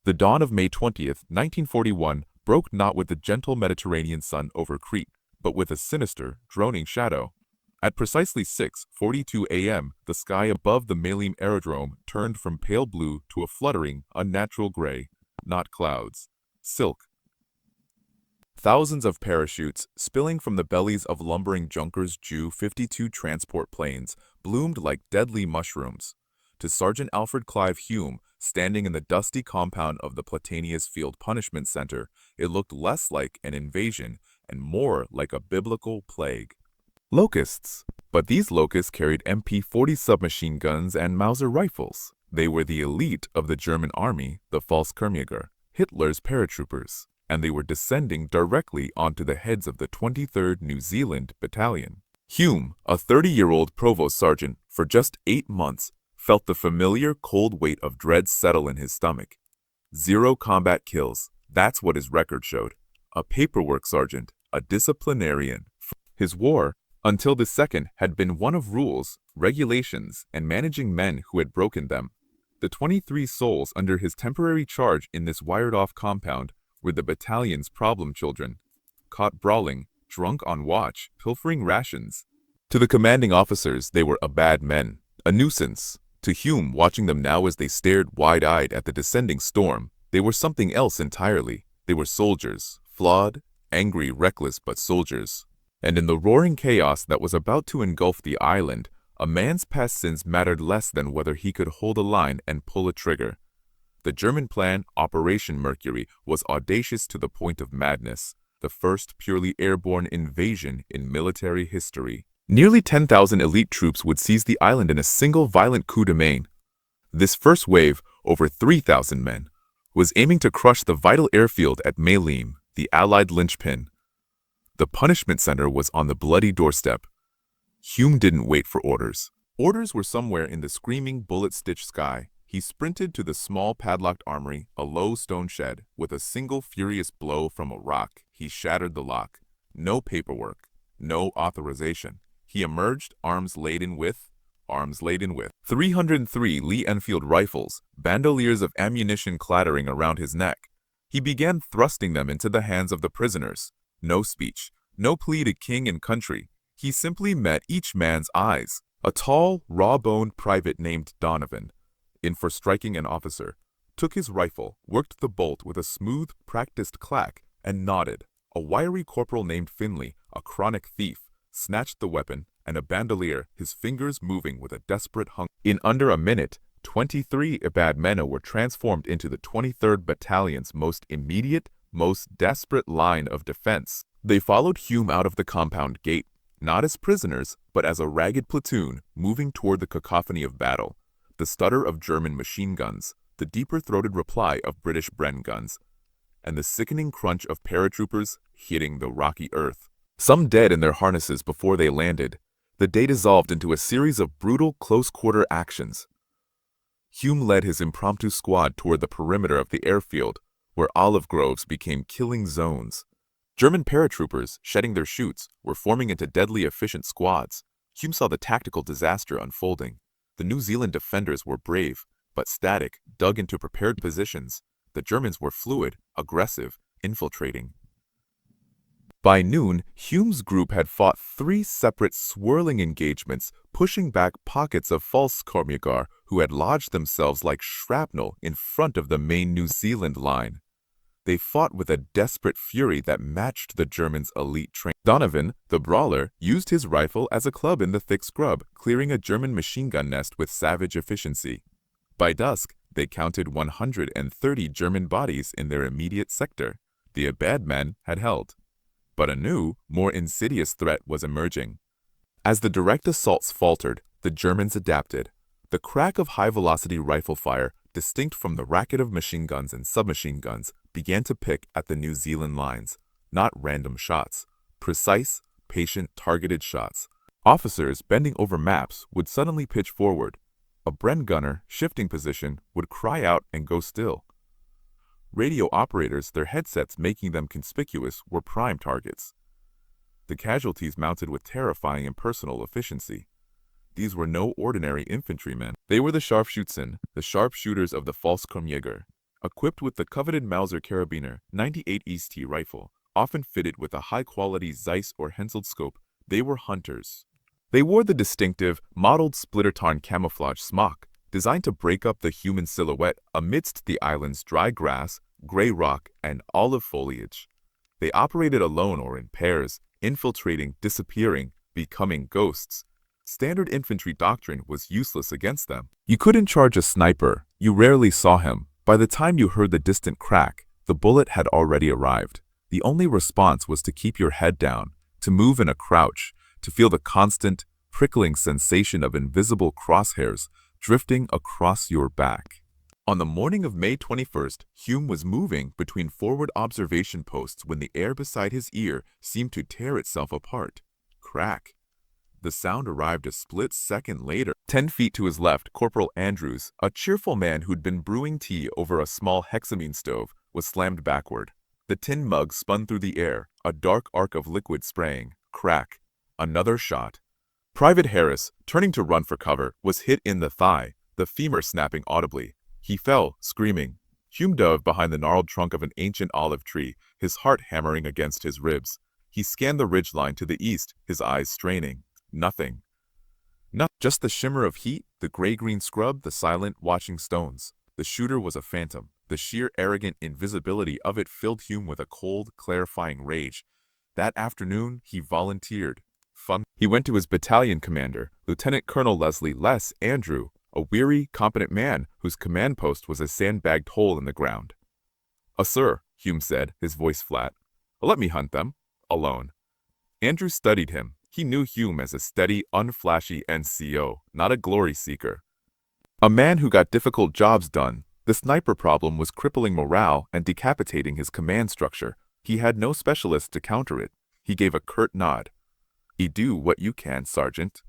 The dawn of May 20th, 1941, broke not with the gentle Mediterranean sun over Crete, but with a sinister, droning shadow. At precisely 6:42 a.m., the sky above the Malim aerodrome turned from pale blue to a fluttering, unnatural gray, not clouds, silk. Thousands of parachutes, spilling from the bellies of lumbering Junkers Ju-52 transport planes, bloomed like deadly mushrooms. To Sergeant Alfred Clive Hume, standing in the dusty compound of the Platanius Field Punishment Center, it looked less like an invasion and more like a biblical plague. Locusts. But these locusts carried MP-40 submachine guns and Mauser rifles. They were the elite of the German army, the Volksjäger, Hitler's paratroopers, and they were descending directly onto the heads of the 23rd New Zealand Battalion. Hume, a 30-year-old provost sergeant, for just 8 months, felt the familiar cold weight of dread settle in his stomach. 0 combat kills, that's what his record showed. A paperwork sergeant, a disciplinarian. His war, until the second, had been one of rules, regulations, and managing men who had broken them. The 23 souls under his temporary charge in this wired-off compound were the battalion's problem children, caught brawling, drunk on watch, pilfering rations. To the commanding officers, they were bad men, a nuisance. To Hume, watching them now as they stared wide-eyed at the descending storm, they were something else entirely. They were soldiers, flawed, angry, reckless, but soldiers. And in the roaring chaos that was about to engulf the island, a man's past sins mattered less than whether he could hold a line and pull a trigger. The German plan, Operation Mercury, was audacious to the point of madness, the first purely airborne invasion in military history. Nearly 10,000 elite troops would seize the island in a single violent coup de main. This first wave, over 3,000 men, was aiming to crush the vital airfield at Malim, the Allied linchpin. The punishment center was on the bloody doorstep. Hume didn't wait for orders. Orders were somewhere in the screaming, bullet-stitched sky. He sprinted to the small padlocked armory, a low stone shed. With a single furious blow from a rock, he shattered the lock. No paperwork, no authorization. He emerged, arms laden with 303 Lee Enfield rifles, bandoliers of ammunition clattering around his neck. He began thrusting them into the hands of the prisoners. No speech, no plea to king and country. He simply met each man's eyes. A tall, raw-boned private named Donovan, in for striking an officer, took his rifle, worked the bolt with a smooth, practiced clack, and nodded. A wiry corporal named Finley, a chronic thief, snatched the weapon, and a bandolier, his fingers moving with a desperate hunger. In under a minute, 23 bad men were transformed into the 23rd Battalion's most immediate, most desperate line of defense. They followed Hume out of the compound gate, not as prisoners, but as a ragged platoon moving toward the cacophony of battle, the stutter of German machine guns, the deeper-throated reply of British Bren guns, and the sickening crunch of paratroopers hitting the rocky earth. Some dead in their harnesses before they landed, the day dissolved into a series of brutal close-quarter actions. Hume led his impromptu squad toward the perimeter of the airfield, where olive groves became killing zones. German paratroopers, shedding their chutes, were forming into deadly efficient squads. Hume saw the tactical disaster unfolding. The New Zealand defenders were brave, but static, dug into prepared positions. The Germans were fluid, aggressive, infiltrating. By noon, Hume's group had fought 3 separate swirling engagements, pushing back pockets of Volksjäger who had lodged themselves like shrapnel in front of the main New Zealand line. They fought with a desperate fury that matched the Germans' elite train. Donovan, the brawler, used his rifle as a club in the thick scrub, clearing a German machine gun nest with savage efficiency. By dusk, they counted 130 German bodies in their immediate sector. The bad men had held. But a new, more insidious threat was emerging. As the direct assaults faltered, the Germans adapted. The crack of high-velocity rifle fire, distinct from the racket of machine guns and submachine guns, began to pick at the New Zealand lines. Not random shots. Precise, patient, targeted shots. Officers bending over maps would suddenly pitch forward. A Bren gunner, shifting position, would cry out and go still. Radio operators, their headsets making them conspicuous, were prime targets. The casualties mounted with terrifying impersonal efficiency. These were no ordinary infantrymen. They were the sharpshooters of the Volksjäger, equipped with the coveted Mauser Carabiner 98 East rifle, often fitted with a high-quality Zeiss or Hensoldt scope. They were hunters. They wore the distinctive, mottled splitter-tarn camouflage smock, designed to break up the human silhouette amidst the island's dry grass, gray rock, and olive foliage. They operated alone or in pairs, infiltrating, disappearing, becoming ghosts. Standard infantry doctrine was useless against them. You couldn't charge a sniper. You rarely saw him. By the time you heard the distant crack, the bullet had already arrived. The only response was to keep your head down, to move in a crouch, to feel the constant, prickling sensation of invisible crosshairs drifting across your back. On the morning of May 21st, Hume was moving between forward observation posts when the air beside his ear seemed to tear itself apart. Crack. The sound arrived a split second later. 10 feet to his left, Corporal Andrews, a cheerful man who'd been brewing tea over a small hexamine stove, was slammed backward. The tin mug spun through the air, a dark arc of liquid spraying. Crack. Another shot. Private Harris, turning to run for cover, was hit in the thigh, the femur snapping audibly. He fell, screaming. Hume dove behind the gnarled trunk of an ancient olive tree, his heart hammering against his ribs. He scanned the ridgeline to the east, his eyes straining. Nothing. Just the shimmer of heat, the gray-green scrub, the silent, watching stones. The shooter was a phantom. The sheer arrogant invisibility of it filled Hume with a cold, clarifying rage. That afternoon, he volunteered. He went to his battalion commander, Lieutenant Colonel Leslie "Les" Andrew, a weary, competent man whose command post was a sandbagged hole in the ground. Sir," Hume said, his voice flat. "Let me hunt them. Alone." Andrew studied him. He knew Hume as a steady, unflashy NCO, not a glory seeker. A man who got difficult jobs done. The sniper problem was crippling morale and decapitating his command structure. He had no specialist to counter it. He gave a curt nod. "You do what you can, Sergeant."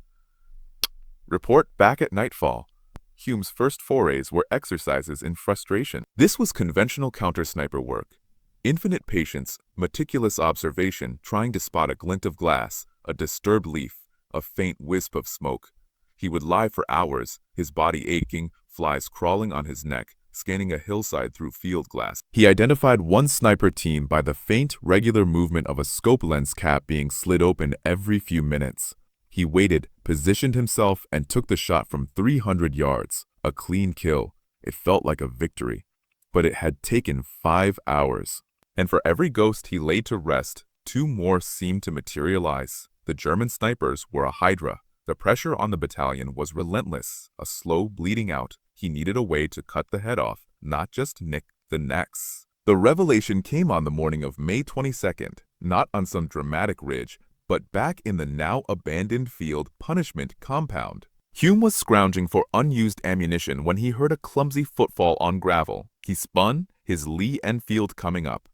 Report back at nightfall. Hume's first forays were exercises in frustration. This was conventional counter-sniper work. Infinite patience, meticulous observation, trying to spot a glint of glass, a disturbed leaf, a faint wisp of smoke. He would lie for hours, his body aching, flies crawling on his neck, scanning a hillside through field glass. He identified one sniper team by the faint, regular movement of a scope lens cap being slid open every few minutes. He waited, positioned himself, and took the shot from 300 yards. A clean kill. It felt like a victory. But it had taken 5 hours. And for every ghost he laid to rest, 2 more seemed to materialize. The German snipers were a hydra. The pressure on the battalion was relentless, a slow bleeding out. He needed a way to cut the head off, not just nick the necks. The revelation came on the morning of May 22nd, not on some dramatic ridge, but back in the now abandoned field punishment compound. Hume was scrounging for unused ammunition when he heard a clumsy footfall on gravel. He spun, his Lee Enfield coming up.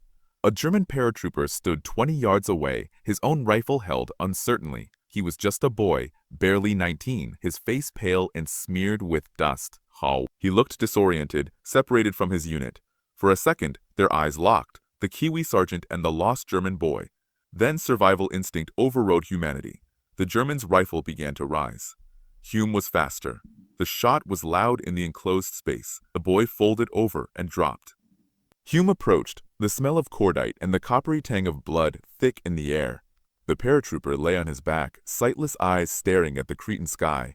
A German paratrooper stood 20 yards away, his own rifle held uncertainly. He was just a boy, barely 19, his face pale and smeared with dust. He looked disoriented, separated from his unit. For a second, their eyes locked, the Kiwi sergeant and the lost German boy. Then survival instinct overrode humanity. The German's rifle began to rise. Hume was faster. The shot was loud in the enclosed space. The boy folded over and dropped. Hume approached, the smell of cordite and the coppery tang of blood thick in the air. The paratrooper lay on his back, sightless eyes staring at the Cretan sky.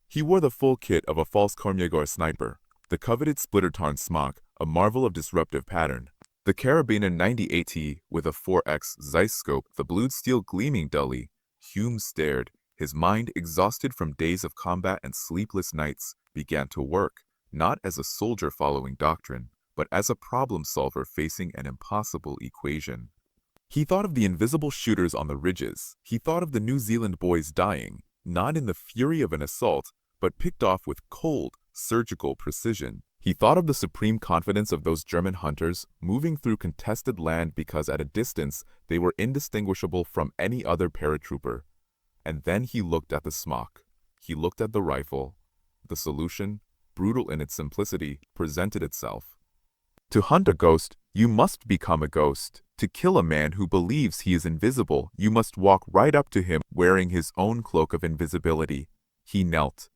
He wore the full kit of a false Kormyagor sniper, the coveted splitter-tarn smock, a marvel of disruptive pattern. The Carabiner 98T with a 4X Zeiss scope, the blued steel gleaming dully. Hume stared. His mind, exhausted from days of combat and sleepless nights, began to work, not as a soldier following doctrine, but as a problem solver facing an impossible equation. He thought of the invisible shooters on the ridges. He thought of the New Zealand boys dying, not in the fury of an assault, but picked off with cold, surgical precision. He thought of the supreme confidence of those German hunters, moving through contested land because at a distance they were indistinguishable from any other paratrooper. And then he looked at the smock. He looked at the rifle. The solution, brutal in its simplicity, presented itself. To hunt a ghost, you must become a ghost. To kill a man who believes he is invisible, you must walk right up to him wearing his own cloak of invisibility. He knelt.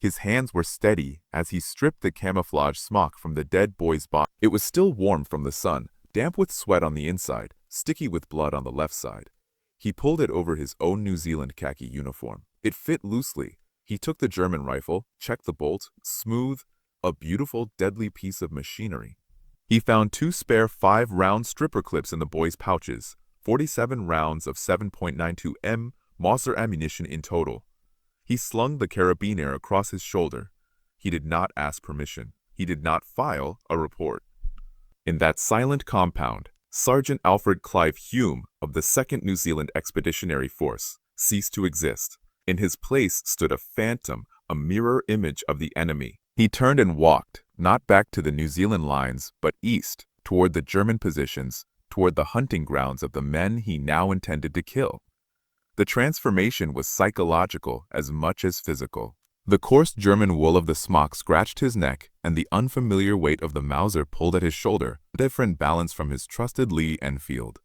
His hands were steady as he stripped the camouflage smock from the dead boy's body. It was still warm from the sun, damp with sweat on the inside, sticky with blood on the left side. He pulled it over his own New Zealand khaki uniform. It fit loosely. He took the German rifle, checked the bolt, smooth, a beautiful, deadly piece of machinery. He found 2 spare 5-round stripper clips in the boy's pouches, 47 rounds of 7.92 m Mauser ammunition in total. He slung the carabiner across his shoulder. He did not ask permission. He did not file a report. In that silent compound, Sergeant Alfred Clive Hume of the 2nd New Zealand Expeditionary Force ceased to exist. In his place stood a phantom, a mirror image of the enemy. He turned and walked, not back to the New Zealand lines, but east, toward the German positions, toward the hunting grounds of the men he now intended to kill. The transformation was psychological as much as physical. The coarse German wool of the smock scratched his neck, and the unfamiliar weight of the Mauser pulled at his shoulder, a different balance from his trusted Lee Enfield.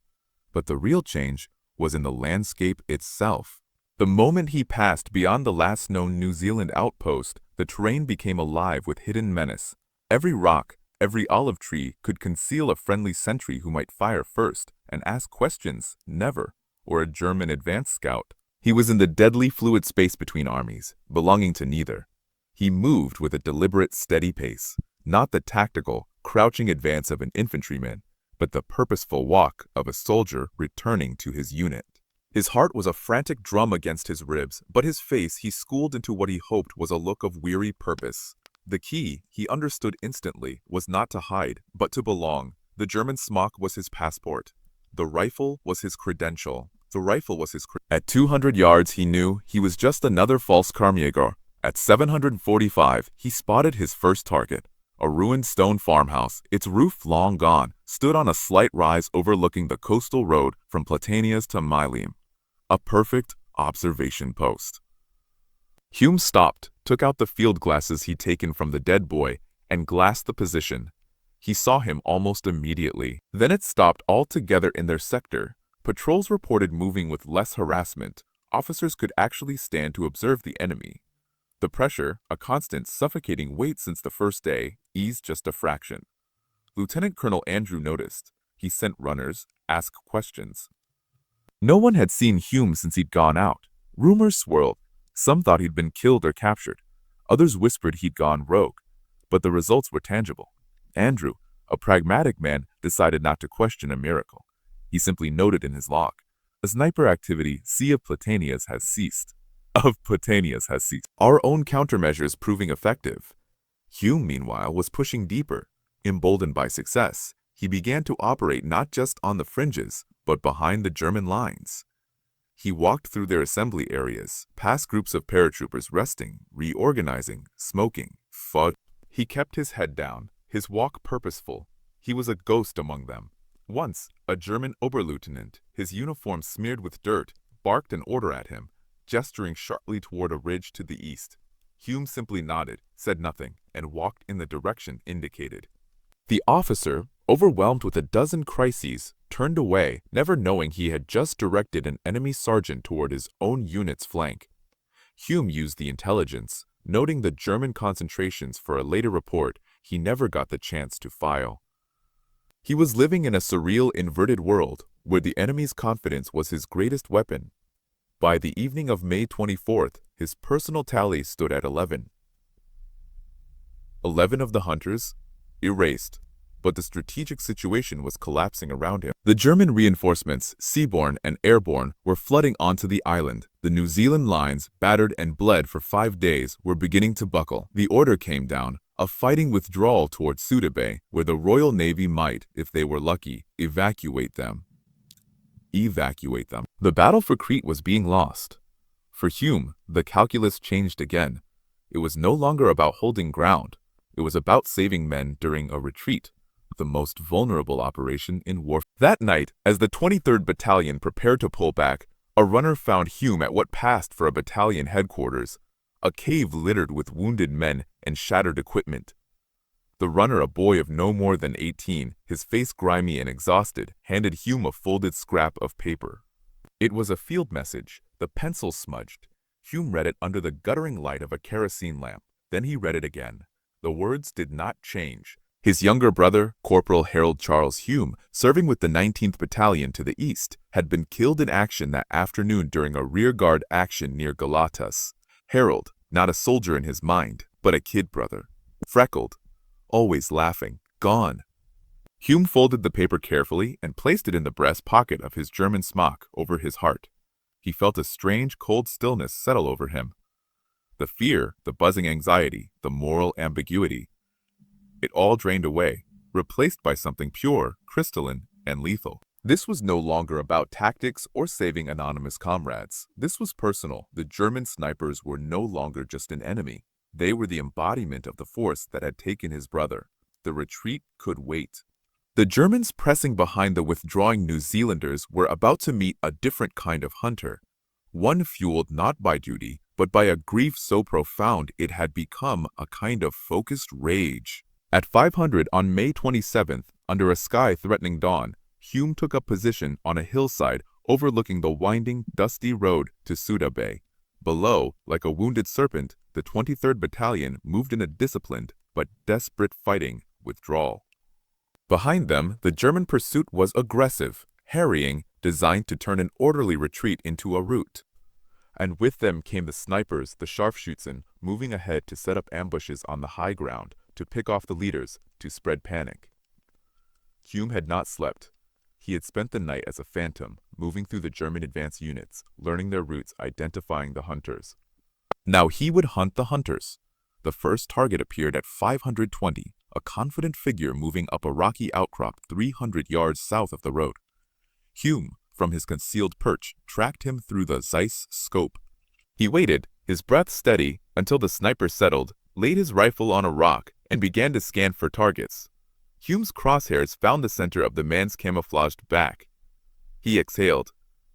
But the real change was in the landscape itself. The moment he passed beyond the last known New Zealand outpost, the terrain became alive with hidden menace. Every rock, every olive tree could conceal a friendly sentry who might fire first and ask questions, never, or a German advance scout. He was in the deadly fluid space between armies, belonging to neither. He moved with a deliberate, steady pace, not the tactical, crouching advance of an infantryman, but the purposeful walk of a soldier returning to his unit. His heart was a frantic drum against his ribs, but his face he schooled into what he hoped was a look of weary purpose. The key, he understood instantly, was not to hide, but to belong. The German smock was his passport. The rifle was his credential. At 200 yards, he knew he was just another false Karmjäger. At 745, he spotted his first target. A ruined stone farmhouse, its roof long gone, stood on a slight rise overlooking the coastal road from Platanias to Mylium. A perfect observation post. Hume stopped, took out the field glasses he'd taken from the dead boy, and glassed the position. He saw him almost immediately. Then it stopped altogether in their sector. Patrols reported moving with less harassment. Officers could actually stand to observe the enemy. The pressure, a constant, suffocating weight since the first day, eased just a fraction. Lieutenant Colonel Andrew noticed. He sent runners, asked questions. No one had seen Hume since he'd gone out. Rumors swirled. Some thought he'd been killed or captured. Others whispered he'd gone rogue. But the results were tangible. Andrew, a pragmatic man, decided not to question a miracle. He simply noted in his log, "The sniper activity of Platanias has ceased. Our own countermeasures proving effective." Hume, meanwhile, was pushing deeper. Emboldened by success, he began to operate not just on the fringes, but behind the German lines. He walked through their assembly areas, past groups of paratroopers resting, reorganizing, smoking, fought. He kept his head down, his walk purposeful. He was a ghost among them. Once, a German Oberleutnant, his uniform smeared with dirt, barked an order at him, gesturing sharply toward a ridge to the east. Hume simply nodded, said nothing, and walked in the direction indicated. The officer, overwhelmed with a dozen crises, turned away, never knowing he had just directed an enemy sergeant toward his own unit's flank. Hume used the intelligence, noting the German concentrations for a later report he never got the chance to file. He was living in a surreal, inverted world where the enemy's confidence was his greatest weapon. By the evening of May 24th, his personal tally stood at 11. 11 of the hunters, erased, but the strategic situation was collapsing around him. The German reinforcements, seaborne and airborne, were flooding onto the island. The New Zealand lines, battered and bled for 5 days, were beginning to buckle. The order came down, a fighting withdrawal towards Suda Bay, where the Royal Navy might, if they were lucky, evacuate them. The battle for Crete was being lost. For Hume, the calculus changed again. It was no longer about holding ground. It was about saving men during a retreat, the most vulnerable operation in war. That night, as the 23rd Battalion prepared to pull back, a runner found Hume at what passed for a battalion headquarters, a cave littered with wounded men and shattered equipment. The runner, a boy of no more than 18, his face grimy and exhausted, handed Hume a folded scrap of paper. It was a field message, the pencil smudged. Hume read it under the guttering light of a kerosene lamp. Then he read it again. The words did not change. His younger brother, Corporal Harold Charles Hume, serving with the 19th Battalion to the east, had been killed in action that afternoon during a rearguard action near Galatas. Harold, not a soldier in his mind, but a kid brother. Freckled, always laughing, gone. Hume folded the paper carefully and placed it in the breast pocket of his German smock over his heart. He felt a strange, cold stillness settle over him. The fear, the buzzing anxiety, the moral ambiguity, it all drained away, replaced by something pure, crystalline, and lethal. This was no longer about tactics or saving anonymous comrades. This was personal. The German snipers were no longer just an enemy. They were the embodiment of the force that had taken his brother. The retreat could wait. The Germans pressing behind the withdrawing New Zealanders were about to meet a different kind of hunter. One fueled not by duty, but by a grief so profound it had become a kind of focused rage. At 500 on May 27th, under a sky-threatening dawn, Hume took up position on a hillside overlooking the winding, dusty road to Suda Bay. Below, like a wounded serpent, the 23rd Battalion moved in a disciplined but desperate fighting withdrawal. Behind them, the German pursuit was aggressive, harrying, designed to turn an orderly retreat into a rout. And with them came the snipers, the sharpshooters, moving ahead to set up ambushes on the high ground, to pick off the leaders, to spread panic. Hume had not slept. He had spent the night as a phantom, moving through the German advance units, learning their routes, identifying the hunters. Now he would hunt the hunters. The first target appeared at 520, a confident figure moving up a rocky outcrop 300 yards south of the road. Hume, from his concealed perch, tracked him through the Zeiss scope. He waited, his breath steady, until the sniper settled, laid his rifle on a rock, and began to scan for targets. Hume's crosshairs found the center of the man's camouflaged back. He exhaled.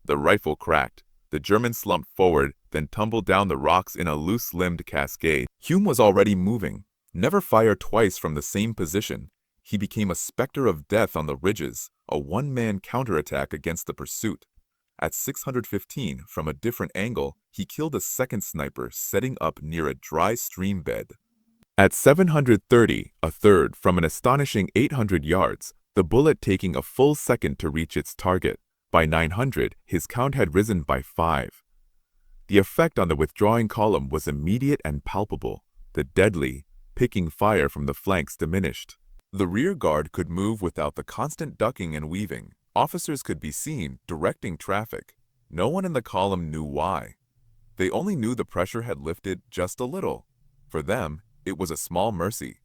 The rifle cracked. The German slumped forward, then tumbled down the rocks in a loose-limbed cascade. Hume was already moving. Never fire twice from the same position. He became a specter of death on the ridges, a one-man counterattack against the pursuit. At 615, from a different angle, he killed a second sniper setting up near a dry stream bed. At 730, a third from an astonishing 800 yards, the bullet taking a full second to reach its target. By 900, his count had risen by 5. The effect on the withdrawing column was immediate and palpable. The deadly, picking fire from the flanks diminished. The rear guard could move without the constant ducking and weaving. Officers could be seen directing traffic. No one in the column knew why. They only knew the pressure had lifted just a little. For them, it was a small mercy.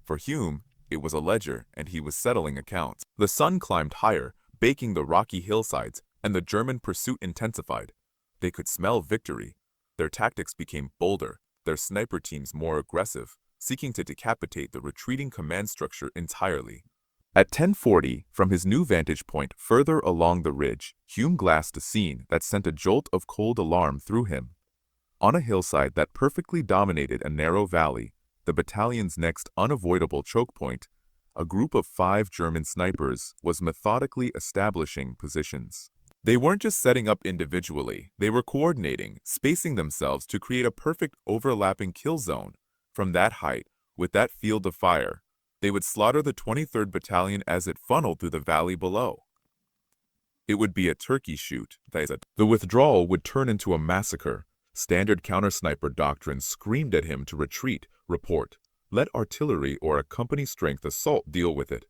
For Hume, it was a ledger, and he was settling accounts. The sun climbed higher, baking the rocky hillsides, and the German pursuit intensified. They could smell victory. Their tactics became bolder, their sniper teams more aggressive, seeking to decapitate the retreating command structure entirely. At 1040, from his new vantage point further along the ridge, Hume glassed a scene that sent a jolt of cold alarm through him. On a hillside that perfectly dominated a narrow valley, the battalion's next unavoidable choke point, a group of 5 German snipers was methodically establishing positions. They weren't just setting up individually, they were coordinating, spacing themselves to create a perfect overlapping kill zone. From that height, with that field of fire, they would slaughter the 23rd Battalion as it funneled through the valley below. It would be a turkey shoot. The withdrawal would turn into a massacre. Standard counter-sniper doctrine screamed at him to retreat, report. Let artillery or a company-strength assault deal with it.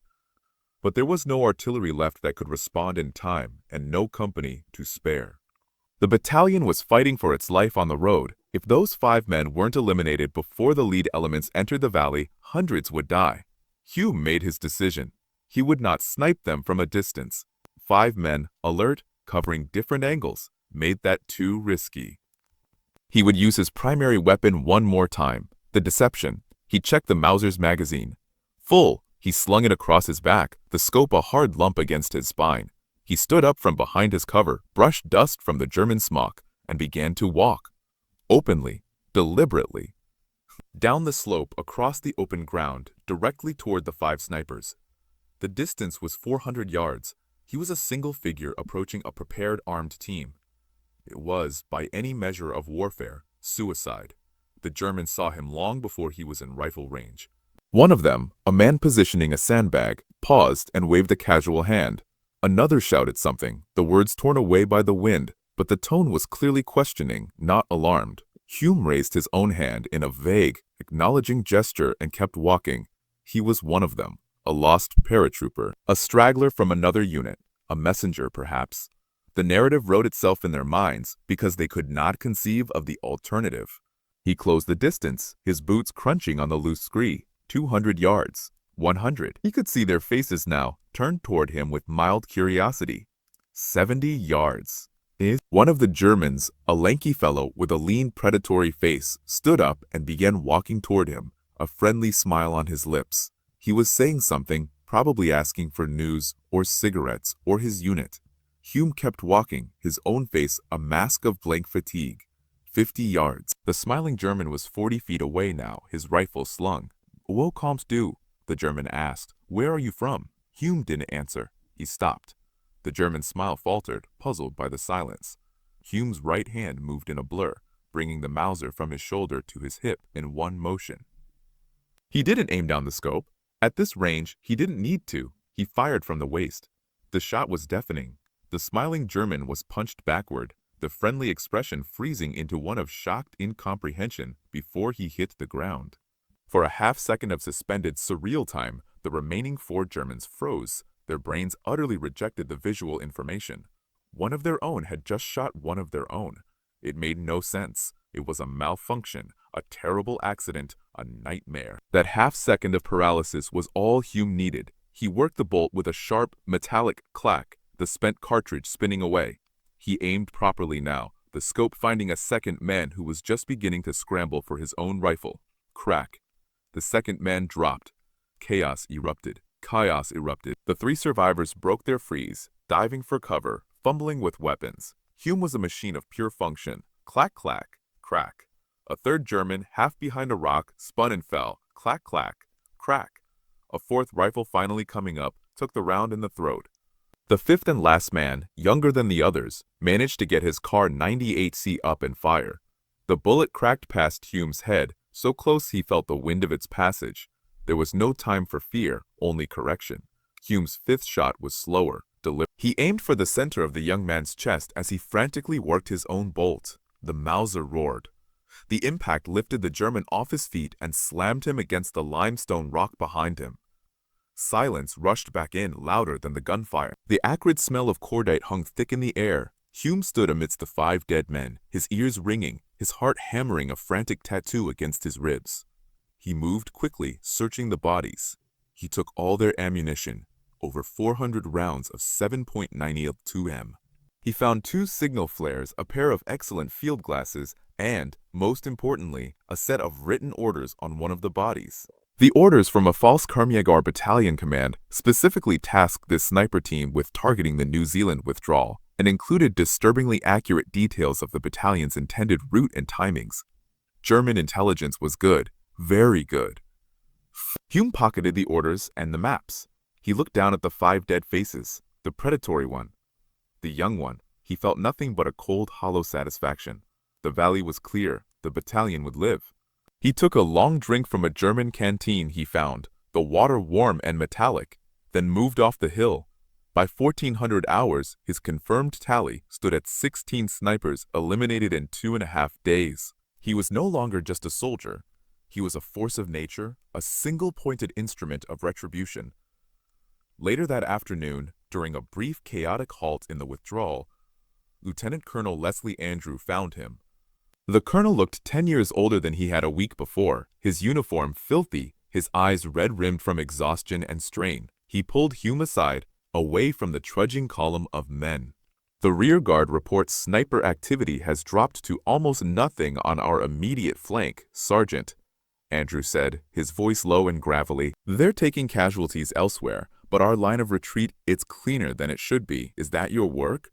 But there was no artillery left that could respond in time, and no company to spare. The battalion was fighting for its life on the road. If those 5 men weren't eliminated before the lead elements entered the valley, hundreds would die. Hume made his decision. He would not snipe them from a distance. 5 men, alert, covering different angles, made that too risky. He would use his primary weapon one more time, the deception. He checked the Mauser's magazine. Full, he slung it across his back, the scope a hard lump against his spine. He stood up from behind his cover, brushed dust from the German smock, and began to walk. Openly, deliberately. Down the slope across the open ground, directly toward the 5 snipers. The distance was 400 yards. He was a single figure approaching a prepared armed team. It was, by any measure of warfare, suicide. The Germans saw him long before he was in rifle range. One of them, a man positioning a sandbag, paused and waved a casual hand. Another shouted something, the words torn away by the wind, but the tone was clearly questioning, not alarmed. Hume raised his own hand in a vague, acknowledging gesture and kept walking. He was one of them, a lost paratrooper, a straggler from another unit, a messenger perhaps. The narrative wrote itself in their minds because they could not conceive of the alternative. He closed the distance, his boots crunching on the loose scree. 200 yards. 100. He could see their faces now, turned toward him with mild curiosity. 70 yards. One of the Germans, a lanky fellow with a lean, predatory face, stood up and began walking toward him, a friendly smile on his lips. He was saying something, probably asking for news or cigarettes or his unit. Hume kept walking, his own face a mask of blank fatigue. 50 yards. The smiling German was 40 feet away now, his rifle slung. "Wo kommst du?" the German asked. "Where are you from?" Hume didn't answer. He stopped. The German's smile faltered, puzzled by the silence. Hume's right hand moved in a blur, bringing the Mauser from his shoulder to his hip in one motion. He didn't aim down the scope. At this range, he didn't need to. He fired from the waist. The shot was deafening. The smiling German was punched backward, the friendly expression freezing into one of shocked incomprehension before he hit the ground. For a half-second of suspended, surreal time, the remaining 4 Germans froze. Their brains utterly rejected the visual information. One of their own had just shot one of their own. It made no sense. It was a malfunction, a terrible accident, a nightmare. That half-second of paralysis was all Hume needed. He worked the bolt with a sharp, metallic clack, the spent cartridge spinning away. He aimed properly now, the scope finding a second man who was just beginning to scramble for his own rifle. Crack. The second man dropped. Chaos erupted. Chaos erupted. The 3 survivors broke their freeze, diving for cover, fumbling with weapons. Hume was a machine of pure function. Clack, clack, crack. A third German, half behind a rock, spun and fell. Clack, clack, crack. A 4th rifle finally coming up, took the round in the throat. The 5th and last man, younger than the others, managed to get his Kar 98C up and fire. The bullet cracked past Hume's head, so close he felt the wind of its passage. There was no time for fear, only correction. Hume's 5th shot was slower, deliberate. He aimed for the center of the young man's chest as he frantically worked his own bolt. The Mauser roared. The impact lifted the German off his feet and slammed him against the limestone rock behind him. Silence rushed back in, louder than the gunfire. The acrid smell of cordite hung thick in the air. Hume stood amidst the 5 dead men, his ears ringing, his heart hammering a frantic tattoo against his ribs. He moved quickly, searching the bodies. He took all their ammunition, over 400 rounds of 7.92M. He found 2 signal flares, a pair of excellent field glasses, and, most importantly, a set of written orders on one of the bodies. The orders from a false Karmyagar battalion command specifically tasked this sniper team with targeting the New Zealand withdrawal and included disturbingly accurate details of the battalion's intended route and timings. German intelligence was good, very good. Hume pocketed the orders and the maps. He looked down at the 5 dead faces, the predatory one, the young one. He felt nothing but a cold, hollow satisfaction. The valley was clear, the battalion would live. He took a long drink from a German canteen he found, the water warm and metallic, then moved off the hill. By 1400 hours, his confirmed tally stood at 16 snipers eliminated in 2.5 days. He was no longer just a soldier. He was a force of nature, a single-pointed instrument of retribution. Later that afternoon, during a brief chaotic halt in the withdrawal, Lieutenant Colonel Leslie Andrew found him. The colonel looked 10 years older than he had a week before, his uniform filthy, his eyes red-rimmed from exhaustion and strain. He pulled Hume aside, away from the trudging column of men. "The rear guard reports sniper activity has dropped to almost nothing on our immediate flank, Sergeant," Andrew said, his voice low and gravelly. "They're taking casualties elsewhere, but our line of retreat, it's cleaner than it should be. Is that your work?"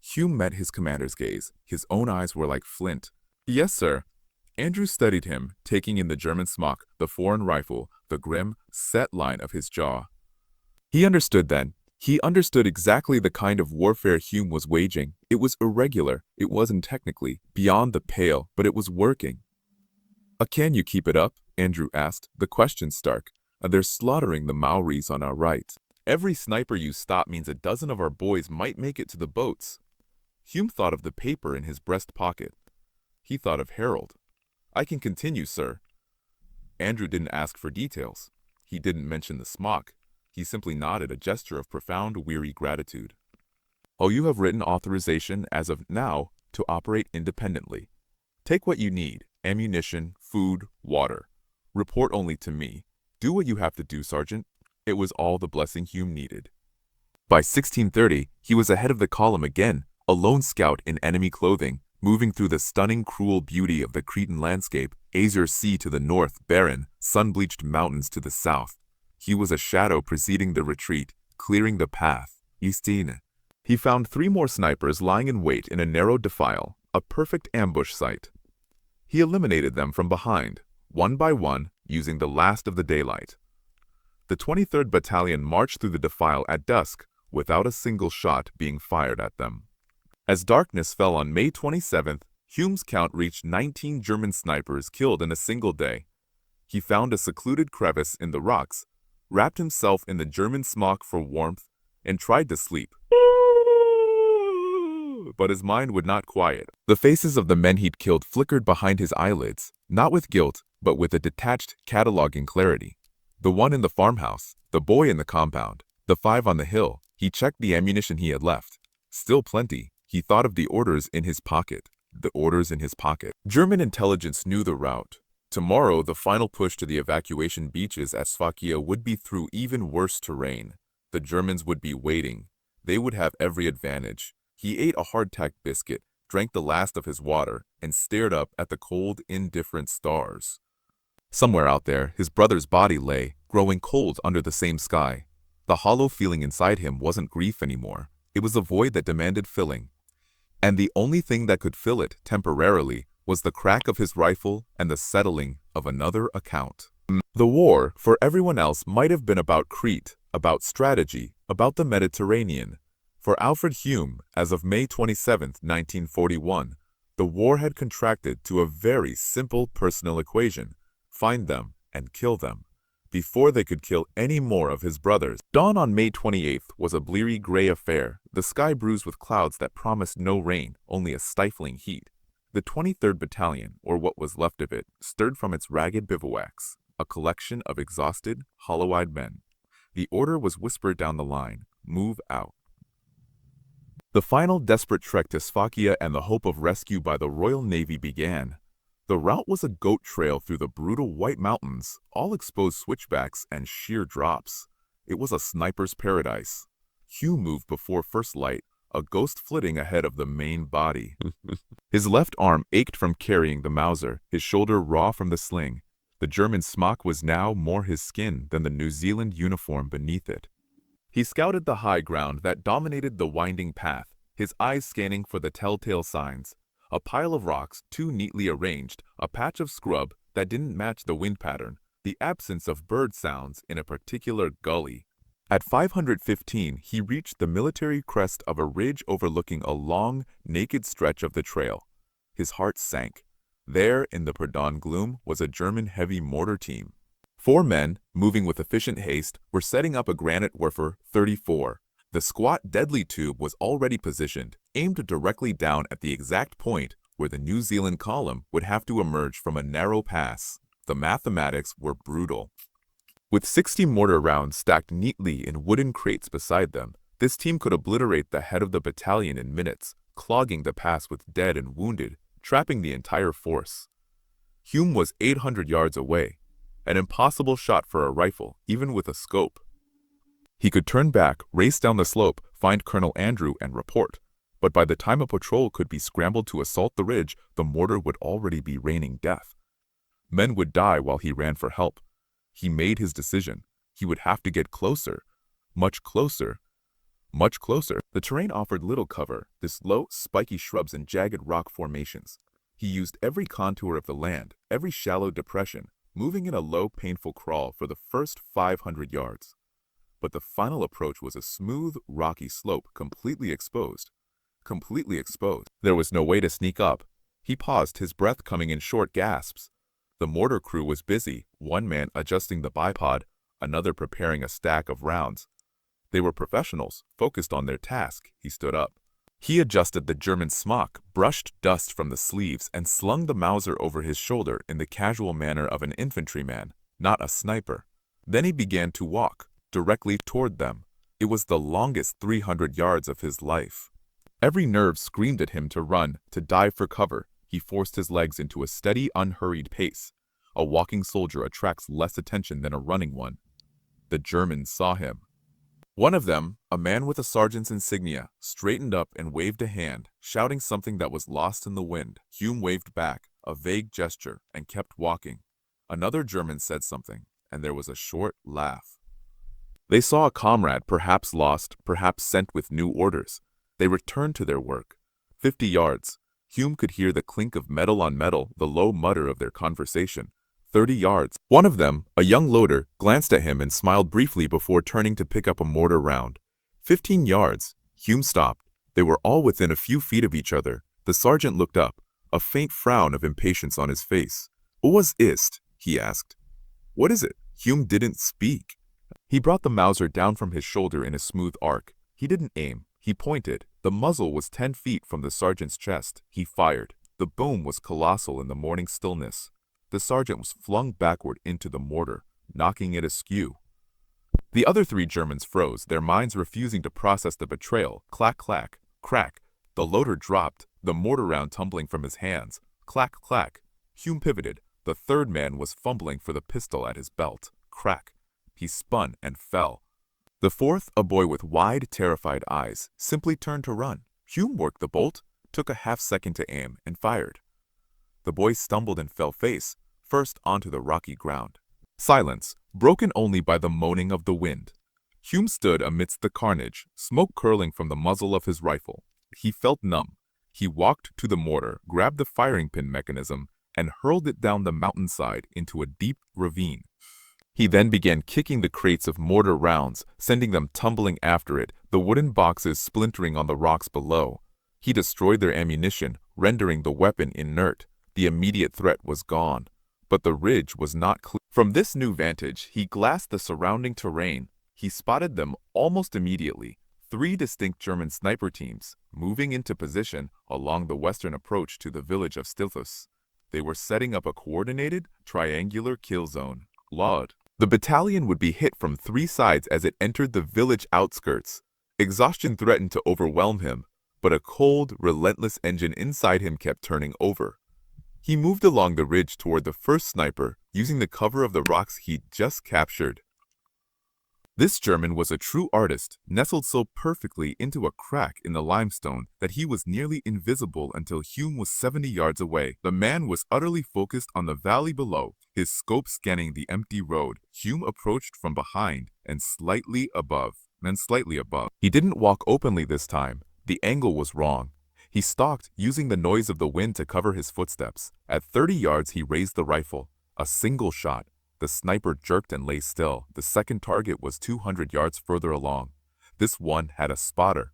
Hume met his commander's gaze. His own eyes were like flint. "Yes, sir." Andrew studied him, taking in the German smock, the foreign rifle, the grim, set line of his jaw. He understood then. He understood exactly the kind of warfare Hume was waging. It was irregular, it wasn't technically, beyond the pale, but it was working. Can you keep it up? Andrew asked, the question stark. They're slaughtering the Maoris on our right. Every sniper you stop means a dozen of our boys might make it to the boats. Hume thought of the paper in his breast pocket. He thought of Harold. I can continue, sir. Andrew didn't ask for details. He didn't mention the smock. He simply nodded, a gesture of profound, weary gratitude. Oh, you have written authorization as of now to operate independently. Take what you need, ammunition, food, water. Report only to me. Do what you have to do, Sergeant. It was all the blessing Hume needed. By 1630, he was ahead of the column again, a lone scout in enemy clothing, moving through the stunning, cruel beauty of the Cretan landscape, Azure Sea to the north, barren, sun-bleached mountains to the south. He was a shadow preceding the retreat, clearing the path. Istine. He found 3 more snipers lying in wait in a narrow defile, a perfect ambush site. He eliminated them from behind, one by one, using the last of the daylight. The 23rd Battalion marched through the defile at dusk, without a single shot being fired at them. As darkness fell on May 27th, Hume's count reached 19 German snipers killed in a single day. He found a secluded crevice in the rocks, wrapped himself in the German smock for warmth, and tried to sleep. But his mind would not quiet. The faces of the men he'd killed flickered behind his eyelids, not with guilt, but with a detached, cataloging clarity. The one in the farmhouse, the boy in the compound, the 5 on the hill. He checked the ammunition he had left. Still plenty. He thought of the orders in his pocket. The orders in his pocket. German intelligence knew the route. Tomorrow, the final push to the evacuation beaches at Sfakia would be through even worse terrain. The Germans would be waiting. They would have every advantage. He ate a hardtack biscuit, drank the last of his water, and stared up at the cold, indifferent stars. Somewhere out there, his brother's body lay, growing cold under the same sky. The hollow feeling inside him wasn't grief anymore. It was a void that demanded filling. And the only thing that could fill it, temporarily, was the crack of his rifle and the settling of another account. The war, for everyone else, might have been about Crete, about strategy, about the Mediterranean. For Alfred Hume, as of May 27, 1941, the war had contracted to a very simple personal equation: find them and kill them, before they could kill any more of his brothers. Dawn on May 28th was a bleary gray affair, the sky bruised with clouds that promised no rain, only a stifling heat. The 23rd Battalion, or what was left of it, stirred from its ragged bivouacs, a collection of exhausted, hollow-eyed men. The order was whispered down the line: move out. The final desperate trek to Sfakia and the hope of rescue by the Royal Navy began. The route was a goat trail through the brutal White Mountains, all exposed switchbacks and sheer drops. It was a sniper's paradise. Hume moved before first light, a ghost flitting ahead of the main body. His left arm ached from carrying the Mauser, his shoulder raw from the sling. The German smock was now more his skin than the New Zealand uniform beneath it. He scouted the high ground that dominated the winding path, his eyes scanning for the telltale signs. A pile of rocks, too neatly arranged, a patch of scrub that didn't match the wind pattern, the absence of bird sounds in a particular gully. At 515, he reached the military crest of a ridge overlooking a long, naked stretch of the trail. His heart sank. There, in the pre-dawn gloom, was a German heavy mortar team. 4 men, moving with efficient haste, were setting up a granite Werfer 34. The squat, deadly tube was already positioned, aimed directly down at the exact point where the New Zealand column would have to emerge from a narrow pass. The mathematics were brutal. With 60 mortar rounds stacked neatly in wooden crates beside them, this team could obliterate the head of the battalion in minutes, clogging the pass with dead and wounded, trapping the entire force. Hume was 800 yards away, an impossible shot for a rifle, even with a scope. He could turn back, race down the slope, find Colonel Andrew, and report. But by the time a patrol could be scrambled to assault the ridge, the mortar would already be raining death. Men would die while he ran for help. He made his decision. He would have to get closer. Much closer. Much closer. The terrain offered little cover, this low, spiky shrubs and jagged rock formations. He used every contour of the land, every shallow depression, moving in a low, painful crawl for the first 500 yards. But the final approach was a smooth, rocky slope, completely exposed. Completely exposed. There was no way to sneak up. He paused, his breath coming in short gasps. The mortar crew was busy, one man adjusting the bipod, another preparing a stack of rounds. They were professionals, focused on their task. He stood up. He adjusted the German smock, brushed dust from the sleeves, and slung the Mauser over his shoulder in the casual manner of an infantryman, not a sniper. Then he began to walk, directly toward them. It was the longest 300 yards of his life. Every nerve screamed at him to run, to dive for cover. He forced his legs into a steady, unhurried pace. A walking soldier attracts less attention than a running one. The Germans saw him. One of them, a man with a sergeant's insignia, straightened up and waved a hand, shouting something that was lost in the wind. Hume waved back, a vague gesture, and kept walking. Another German said something, and there was a short laugh. They saw a comrade, perhaps lost, perhaps sent with new orders. They returned to their work. 50 yards. Hume could hear the clink of metal on metal, the low mutter of their conversation. 30 yards. One of them, a young loader, glanced at him and smiled briefly before turning to pick up a mortar round. 15 yards. Hume stopped. They were all within a few feet of each other. The sergeant looked up, a faint frown of impatience on his face. "Was ist?" he asked. "What is it?" Hume didn't speak. He brought the Mauser down from his shoulder in a smooth arc. He didn't aim. He pointed. The muzzle was 10 feet from the sergeant's chest. He fired. The boom was colossal in the morning stillness. The sergeant was flung backward into the mortar, knocking it askew. The other 3 Germans froze, their minds refusing to process the betrayal. Clack, clack, crack. The loader dropped, the mortar round tumbling from his hands. Clack, clack. Hume pivoted. The third man was fumbling for the pistol at his belt. Crack. He spun and fell. The fourth, a boy with wide, terrified eyes, simply turned to run. Hume worked the bolt, took a half-second to aim, and fired. The boy stumbled and fell face first onto the rocky ground. Silence, broken only by the moaning of the wind. Hume stood amidst the carnage, smoke curling from the muzzle of his rifle. He felt numb. He walked to the mortar, grabbed the firing pin mechanism, and hurled it down the mountainside into a deep ravine. He then began kicking the crates of mortar rounds, sending them tumbling after it, the wooden boxes splintering on the rocks below. He destroyed their ammunition, rendering the weapon inert. The immediate threat was gone, but the ridge was not clear. From this new vantage, he glassed the surrounding terrain. He spotted them almost immediately. 3 distinct German sniper teams, moving into position along the western approach to the village of Stilthus. They were setting up a coordinated, triangular kill zone. Laud. The battalion would be hit from 3 sides as it entered the village outskirts. Exhaustion threatened to overwhelm him, but a cold, relentless engine inside him kept turning over. He moved along the ridge toward the first sniper, using the cover of the rocks he'd just captured. This German was a true artist, nestled so perfectly into a crack in the limestone that he was nearly invisible until Hume was 70 yards away. The man was utterly focused on the valley below, his scope scanning the empty road. Hume approached from behind and slightly above. He didn't walk openly this time. The angle was wrong. He stalked, using the noise of the wind to cover his footsteps. At 30 yards, he raised the rifle. A single shot. The sniper jerked and lay still. The second target was 200 yards further along. This one had a spotter.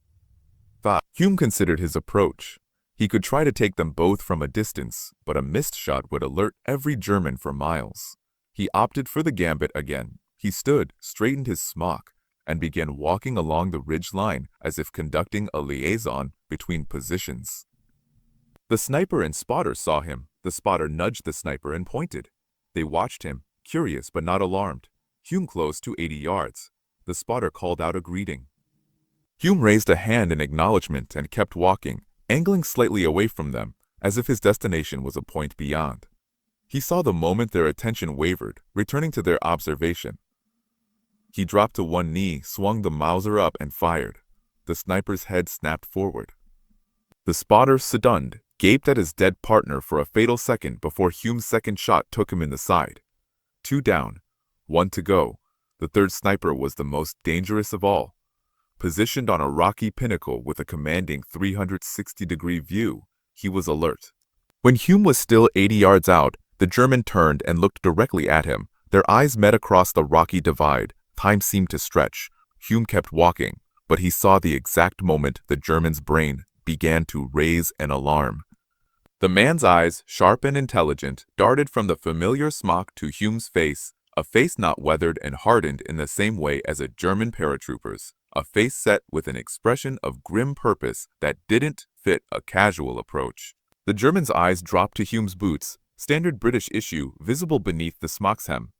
Hume considered his approach. He could try to take them both from a distance, but a missed shot would alert every German for miles. He opted for the gambit again. He stood, straightened his smock, and began walking along the ridge line as if conducting a liaison between positions. The sniper and spotter saw him. The spotter nudged the sniper and pointed. They watched him, curious but not alarmed. Hume closed to 80 yards. The spotter called out a greeting. Hume raised a hand in acknowledgement and kept walking, angling slightly away from them, as if his destination was a point beyond. He saw the moment their attention wavered, returning to their observation. He dropped to one knee, swung the Mauser up, and fired. The sniper's head snapped forward. The spotter, stunned, gaped at his dead partner for a fatal second before Hume's second shot took him in the side. 2 down, 1 to go. The third sniper was the most dangerous of all. Positioned on a rocky pinnacle with a commanding 360-degree view, he was alert. When Hume was still 80 yards out, the German turned and looked directly at him. Their eyes met across the rocky divide. Time seemed to stretch. Hume kept walking, but he saw the exact moment the German's brain began to raise an alarm. The man's eyes, sharp and intelligent, darted from the familiar smock to Hume's face, a face not weathered and hardened in the same way as a German paratrooper's, a face set with an expression of grim purpose that didn't fit a casual approach. The German's eyes dropped to Hume's boots, standard British issue, visible beneath the smock's hem.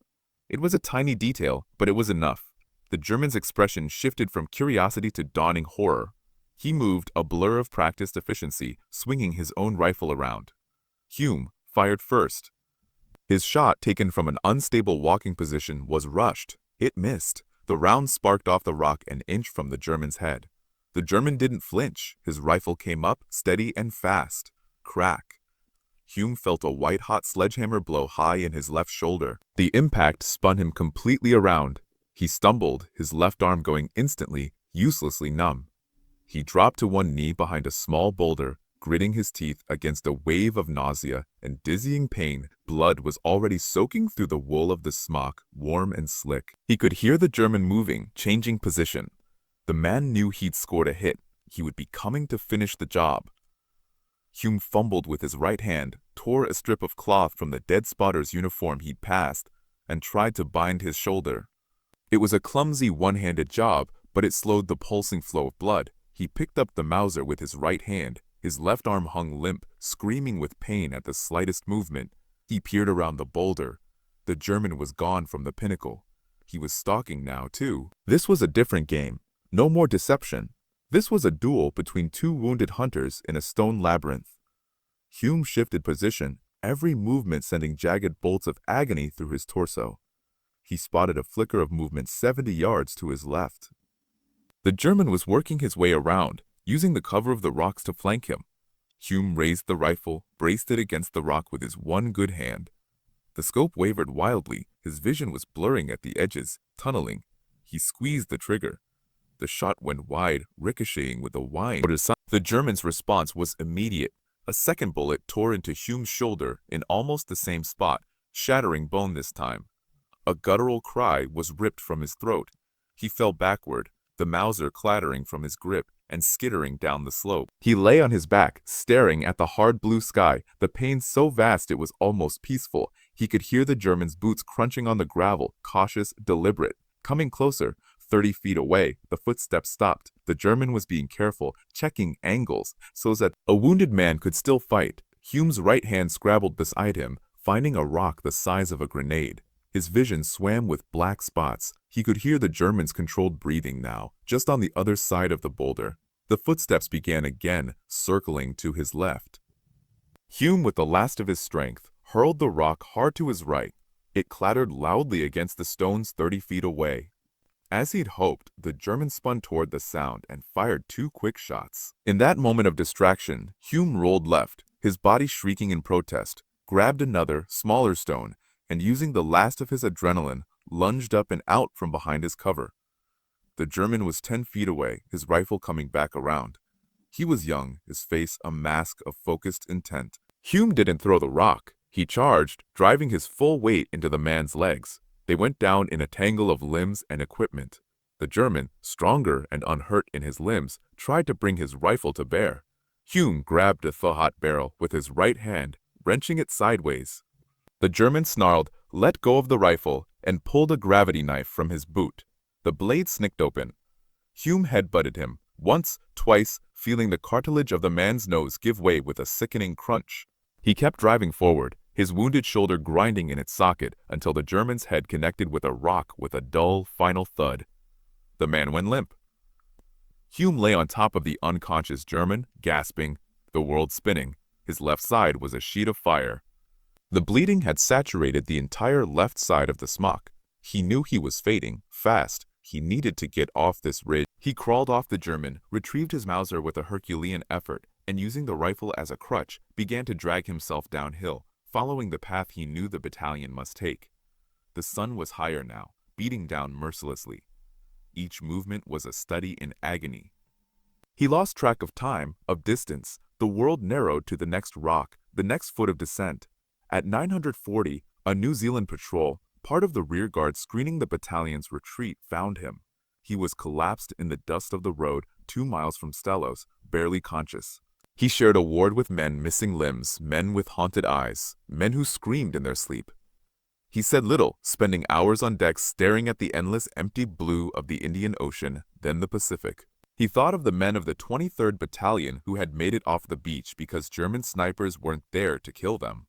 It was a tiny detail, but it was enough. The German's expression shifted from curiosity to dawning horror. He moved, a blur of practiced efficiency, swinging his own rifle around. Hume fired first. His shot, taken from an unstable walking position, was rushed. It missed. The round sparked off the rock an inch from the German's head. The German didn't flinch. His rifle came up, steady and fast. Crack. Hume felt a white-hot sledgehammer blow high in his left shoulder. The impact spun him completely around. He stumbled, his left arm going instantly, uselessly numb. He dropped to one knee behind a small boulder, gritting his teeth against a wave of nausea and dizzying pain. Blood was already soaking through the wool of the smock, warm and slick. He could hear the German moving, changing position. The man knew he'd scored a hit. He would be coming to finish the job. Hume fumbled with his right hand, tore a strip of cloth from the dead spotter's uniform he'd passed, and tried to bind his shoulder. It was a clumsy one-handed job, but it slowed the pulsing flow of blood. He picked up the Mauser with his right hand. His left arm hung limp, screaming with pain at the slightest movement. He peered around the boulder. The German was gone from the pinnacle. He was stalking now, too. This was a different game. No more deception. This was a duel between two wounded hunters in a stone labyrinth. Hume shifted position, every movement sending jagged bolts of agony through his torso. He spotted a flicker of movement 70 yards to his left. The German was working his way around, using the cover of the rocks to flank him. Hume raised the rifle, braced it against the rock with his one good hand. The scope wavered wildly, his vision was blurring at the edges, tunneling. He squeezed the trigger. The shot went wide, ricocheting with a whine. The German's response was immediate. A second bullet tore into Hume's shoulder in almost the same spot, shattering bone this time. A guttural cry was ripped from his throat. He fell backward, the Mauser clattering from his grip and skittering down the slope. He lay on his back, staring at the hard blue sky, the pain so vast it was almost peaceful. He could hear the German's boots crunching on the gravel, cautious, deliberate. Coming closer, 30 feet away, the footsteps stopped. The German was being careful, checking angles, so that a wounded man could still fight. Hume's right hand scrabbled beside him, finding a rock the size of a grenade. His vision swam with black spots. He could hear the German's controlled breathing now, just on the other side of the boulder. The footsteps began again, circling to his left. Hume, with the last of his strength, hurled the rock hard to his right. It clattered loudly against the stones 30 feet away. As he'd hoped, the German spun toward the sound and fired 2 quick shots. In that moment of distraction, Hume rolled left, his body shrieking in protest, grabbed another, smaller stone, and using the last of his adrenaline, lunged up and out from behind his cover. The German was 10 feet away, his rifle coming back around. He was young, his face a mask of focused intent. Hume didn't throw the rock. He charged, driving his full weight into the man's legs. They went down in a tangle of limbs and equipment. The German, stronger and unhurt in his limbs, tried to bring his rifle to bear. Hume grabbed the Thohat barrel with his right hand, wrenching it sideways. The German snarled, let go of the rifle, and pulled a gravity knife from his boot. The blade snicked open. Hume headbutted him, once, twice, feeling the cartilage of the man's nose give way with a sickening crunch. He kept driving forward, his wounded shoulder grinding in its socket until the German's head connected with a rock with a dull, final thud. The man went limp. Hume lay on top of the unconscious German, gasping, the world spinning. His left side was a sheet of fire. The bleeding had saturated the entire left side of the smock. He knew he was fading, fast. He needed to get off this ridge. He crawled off the German, retrieved his Mauser with a Herculean effort, and using the rifle as a crutch, began to drag himself downhill, following the path he knew the battalion must take. The sun was higher now, beating down mercilessly. Each movement was a study in agony. He lost track of time, of distance. The world narrowed to the next rock, the next foot of descent. At 940, a New Zealand patrol, part of the rear guard screening the battalion's retreat, found him. He was collapsed in the dust of the road 2 miles from Stellos, barely conscious. He shared a ward with men missing limbs, men with haunted eyes, men who screamed in their sleep. He said little, spending hours on deck staring at the endless empty blue of the Indian Ocean, then the Pacific. He thought of the men of the 23rd Battalion who had made it off the beach because German snipers weren't there to kill them.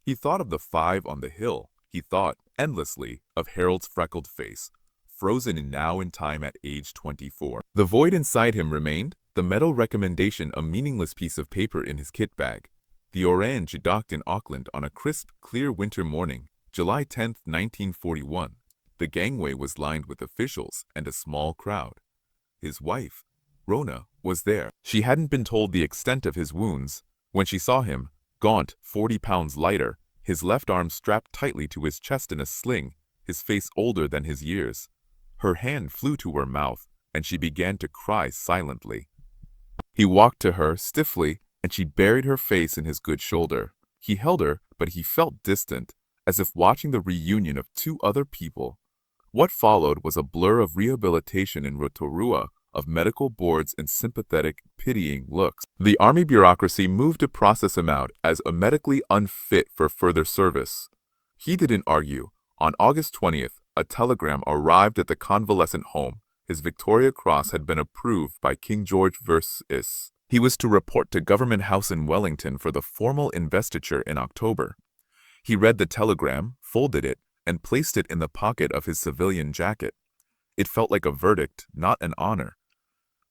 He thought of the 5 on the hill. He thought, endlessly, of Harold's freckled face, frozen in time at age 24. The void inside him remained, the medal recommendation a meaningless piece of paper in his kit bag. The Orange docked in Auckland on a crisp, clear winter morning, July 10, 1941. The gangway was lined with officials and a small crowd. His wife, Rona, was there. She hadn't been told the extent of his wounds. When she saw him, gaunt, 40 pounds lighter, his left arm strapped tightly to his chest in a sling, his face older than his years. Her hand flew to her mouth, and she began to cry silently. He walked to her stiffly, and she buried her face in his good shoulder. He held her, but he felt distant, as if watching the reunion of 2 other people. What followed was a blur of rehabilitation in Rotorua, of medical boards and sympathetic, pitying looks. The army bureaucracy moved to process him out as a medically unfit for further service. He didn't argue. On August 20th, a telegram arrived at the convalescent home. His Victoria Cross had been approved by King George VI. He was to report to Government House in Wellington for the formal investiture in October. He read the telegram, folded it, and placed it in the pocket of his civilian jacket. It felt like a verdict, not an honor.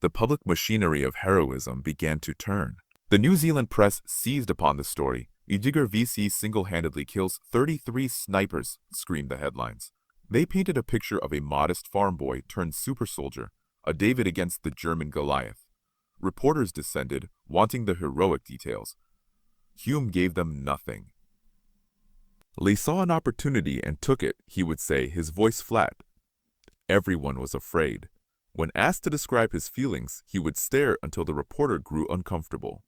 The public machinery of heroism began to turn. The New Zealand press seized upon the story. Ujiger VC single-handedly kills 33 snipers, screamed the headlines. They painted a picture of a modest farm boy turned super soldier, a David against the German Goliath. Reporters descended, wanting the heroic details. Hume gave them nothing. Lee saw an opportunity and took it, he would say, his voice flat. Everyone was afraid. When asked to describe his feelings, he would stare until the reporter grew uncomfortable.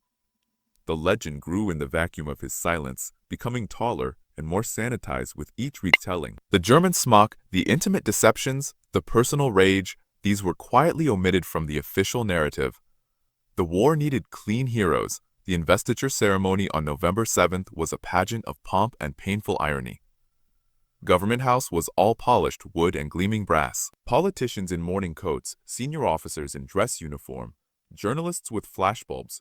The legend grew in the vacuum of his silence, becoming taller and more sanitized with each retelling. The German smock, the intimate deceptions, the personal rage, these were quietly omitted from the official narrative. The war needed clean heroes. The investiture ceremony on November 7th was a pageant of pomp and painful irony. Government House was all polished wood and gleaming brass. Politicians in morning coats, senior officers in dress uniform, journalists with flashbulbs.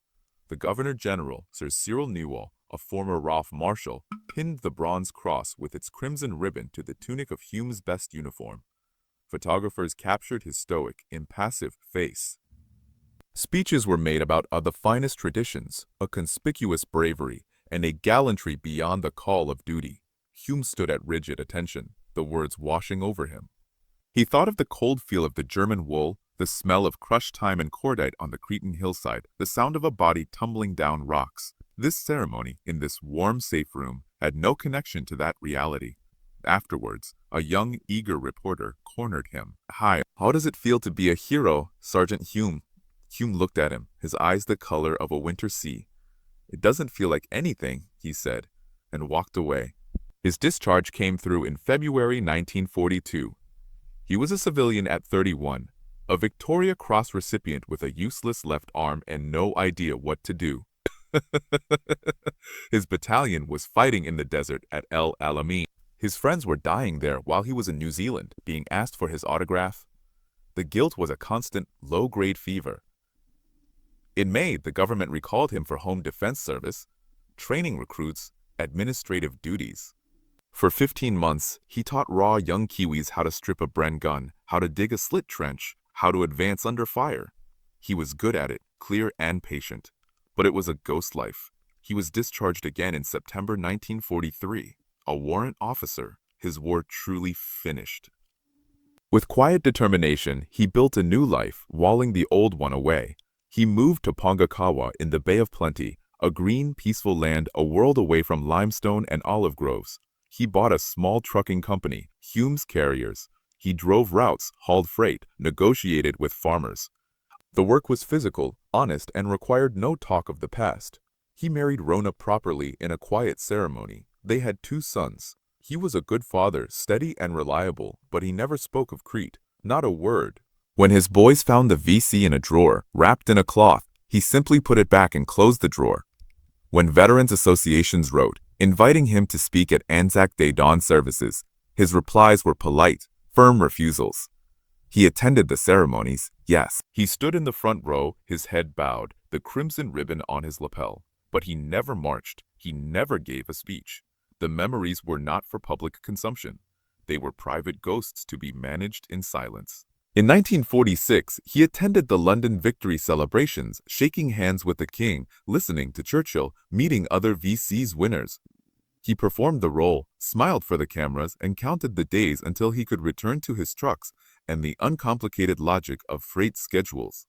The Governor-General, Sir Cyril Newall, a former Ralph Marshal, pinned the bronze cross with its crimson ribbon to the tunic of Hume's best uniform. Photographers captured his stoic, impassive face. Speeches were made about the finest traditions, a conspicuous bravery, and a gallantry beyond the call of duty. Hume stood at rigid attention, the words washing over him. He thought of the cold feel of the German wool, the smell of crushed thyme and cordite on the Cretan hillside, the sound of a body tumbling down rocks. This ceremony, in this warm, safe room, had no connection to that reality. Afterwards, a young, eager reporter cornered him. "Hi, how does it feel to be a hero, Sergeant Hume?" Hume looked at him, his eyes the color of a winter sea. "It doesn't feel like anything," he said, and walked away. His discharge came through in February 1942. He was a civilian at 31, a Victoria Cross recipient with a useless left arm and no idea what to do. His battalion was fighting in the desert at El Alamein. His friends were dying there while he was in New Zealand, being asked for his autograph. The guilt was a constant, low-grade fever. In May, the government recalled him for Home Defense Service, training recruits, administrative duties. For 15 months, he taught raw young Kiwis how to strip a Bren gun, how to dig a slit trench, how to advance under fire. He was good at it, clear and patient. But it was a ghost life. He was discharged again in September 1943. A warrant officer, his war truly finished. With quiet determination, he built a new life, walling the old one away. He moved to Pongakawa in the Bay of Plenty, a green, peaceful land a world away from limestone and olive groves. He bought a small trucking company, Hume's Carriers. He drove routes, hauled freight, negotiated with farmers. The work was physical, honest, and required no talk of the past. He married Rona properly in a quiet ceremony. They had 2 sons. He was a good father, steady and reliable, but he never spoke of Crete, not a word. When his boys found the VC in a drawer, wrapped in a cloth, He simply put it back and closed the drawer. When Veterans Associations wrote, inviting him to speak at Anzac Day dawn services, his replies were polite, firm refusals. He attended the ceremonies, yes. He stood in the front row, his head bowed, the crimson ribbon on his lapel. But he never marched, he never gave a speech. The memories were not for public consumption. They were private ghosts to be managed in silence. In 1946, he attended the London Victory celebrations, shaking hands with the King, listening to Churchill, meeting other VC's winners. He performed the role, smiled for the cameras, and counted the days until he could return to his trucks and the uncomplicated logic of freight schedules.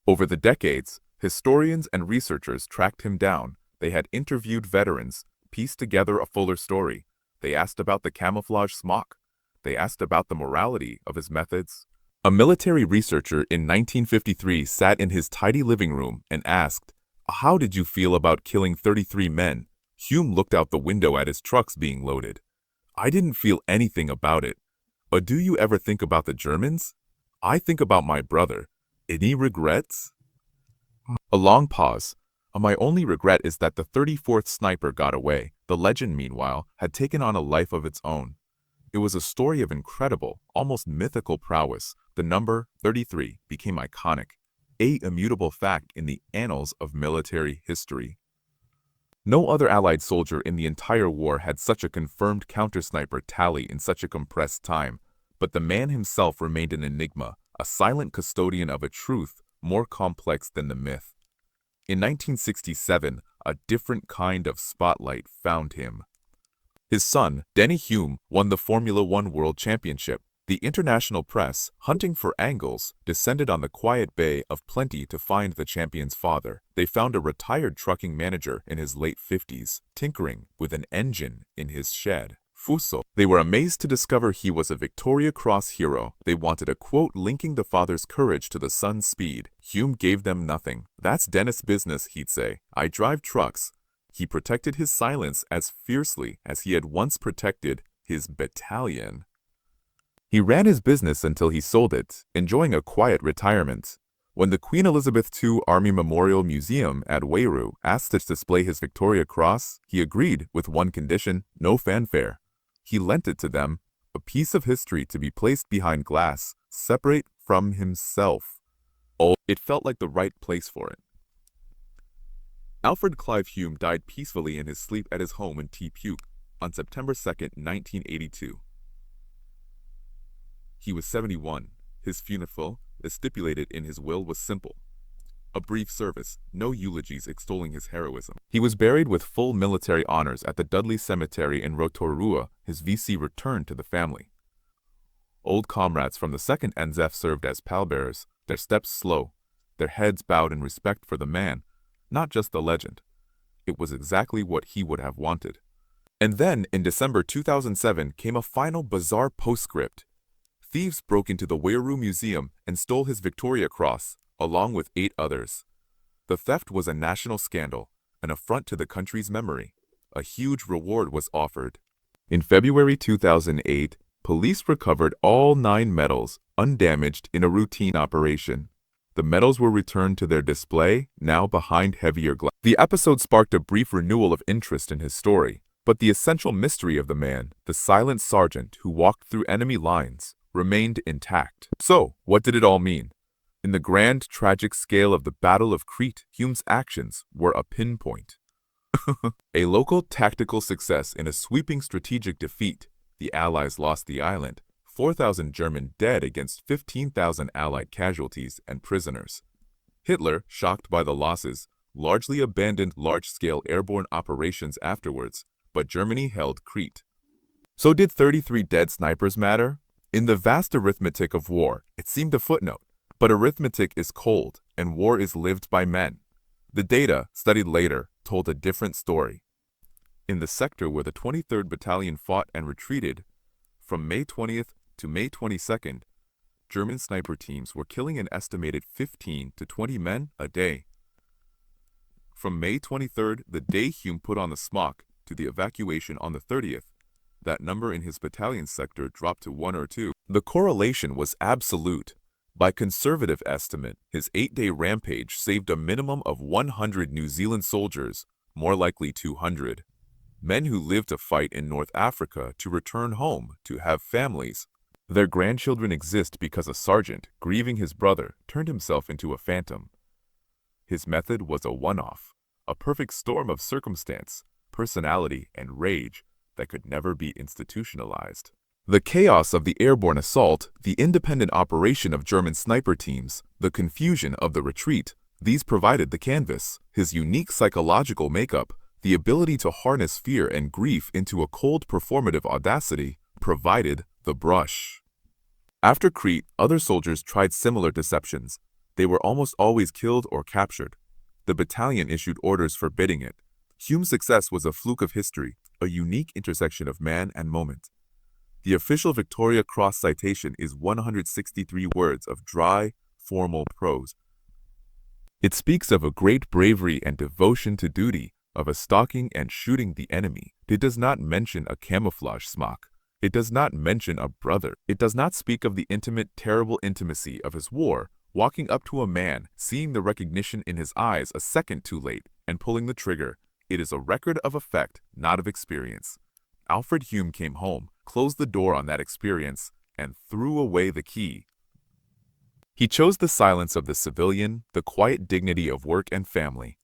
Over the decades, historians and researchers tracked him down. They had interviewed veterans, pieced together a fuller story. They asked about the camouflage smock. They asked about the morality of his methods. A military researcher in 1953 sat in his tidy living room and asked, "How did you feel about killing 33 men?" Hume looked out the window at his trucks being loaded. "I didn't feel anything about it. But do you ever think about the Germans? I think about my brother. Any regrets?" A long pause. "My only regret is that the 34th sniper got away." The legend, meanwhile, had taken on a life of its own. It was a story of incredible, almost mythical prowess. The number 33 became iconic, an immutable fact in the annals of military history. No other Allied soldier in the entire war had such a confirmed counter-sniper tally in such a compressed time, but the man himself remained an enigma, a silent custodian of a truth more complex than the myth. In 1967, a different kind of spotlight found him. His son, Denny Hume, won the Formula One World Championship. The international press, hunting for angles, descended on the quiet bay of Plenty to find the champion's father. They found a retired trucking manager in his late 50s, tinkering with an engine in his shed. Fuso. They were amazed to discover he was a Victoria Cross hero. They wanted a quote linking the father's courage to the son's speed. Hume gave them nothing. "That's Dennis' business," he'd say. "I drive trucks." He protected his silence as fiercely as he had once protected his battalion. He ran his business until he sold it, enjoying a quiet retirement. When the Queen Elizabeth II Army Memorial Museum at Wairau asked to display his Victoria Cross, he agreed with one condition: no fanfare. He lent it to them, a piece of history to be placed behind glass, separate from himself. Oh, it felt like the right place for it. Alfred Clive Hume died peacefully in his sleep at his home in Tepuke on September 2, 1982. He was 71. His funeral, as stipulated in his will, was simple. A brief service, no eulogies extolling his heroism. He was buried with full military honors at the Dudley Cemetery in Rotorua. His VC returned to the family. Old comrades from the 2nd NZF served as pallbearers, their steps slow, their heads bowed in respect for the man, not just the legend. It was exactly what he would have wanted. And then, in December 2007, came a final bizarre postscript. Thieves broke into the Wairau Museum and stole his Victoria Cross, along with 8 others. The theft was a national scandal, an affront to the country's memory. A huge reward was offered. In February 2008, police recovered all 9 medals, undamaged in a routine operation. The medals were returned to their display, now behind heavier glass. The episode sparked a brief renewal of interest in his story, but the essential mystery of the man, the silent sergeant who walked through enemy lines, remained intact. So, what did it all mean? In the grand, tragic scale of the Battle of Crete, Hume's actions were a pinpoint. A local tactical success in a sweeping strategic defeat. The Allies lost the island. 4,000 German dead against 15,000 Allied casualties and prisoners. Hitler, shocked by the losses, largely abandoned large-scale airborne operations afterwards, but Germany held Crete. So did 33 dead snipers matter? In the vast arithmetic of war, it seemed a footnote, but arithmetic is cold, and war is lived by men. The data, studied later, told a different story. In the sector where the 23rd Battalion fought and retreated, from May 20th to May 22nd, German sniper teams were killing an estimated 15 to 20 men a day. From May 23rd, the day Hume put on the smock, to the evacuation on the 30th, that number in his battalion sector dropped to 1 or 2. The correlation was absolute. By conservative estimate, his 8-day rampage saved a minimum of 100 New Zealand soldiers, more likely 200. Men who lived to fight in North Africa to return home to have families. Their grandchildren exist because a sergeant, grieving his brother, turned himself into a phantom. His method was a one-off, a perfect storm of circumstance, personality, and rage that could never be institutionalized. The chaos of the airborne assault, the independent operation of German sniper teams, the confusion of the retreat, these provided the canvas. His unique psychological makeup, the ability to harness fear and grief into a cold performative audacity, provided the brush. After Crete, other soldiers tried similar deceptions. They were almost always killed or captured. The battalion issued orders forbidding it. Hume's success was a fluke of history, a unique intersection of man and moment. The official Victoria Cross citation is 163 words of dry, formal prose. It speaks of a great bravery and devotion to duty, of a stalking and shooting the enemy. It does not mention a camouflage smock. It does not mention a brother. It does not speak of the intimate, terrible intimacy of his war, walking up to a man, seeing the recognition in his eyes a second too late, and pulling the trigger. It is a record of effect, not of experience. Alfred Hume came home, closed the door on that experience, and threw away the key. He chose the silence of the civilian, the quiet dignity of work and family.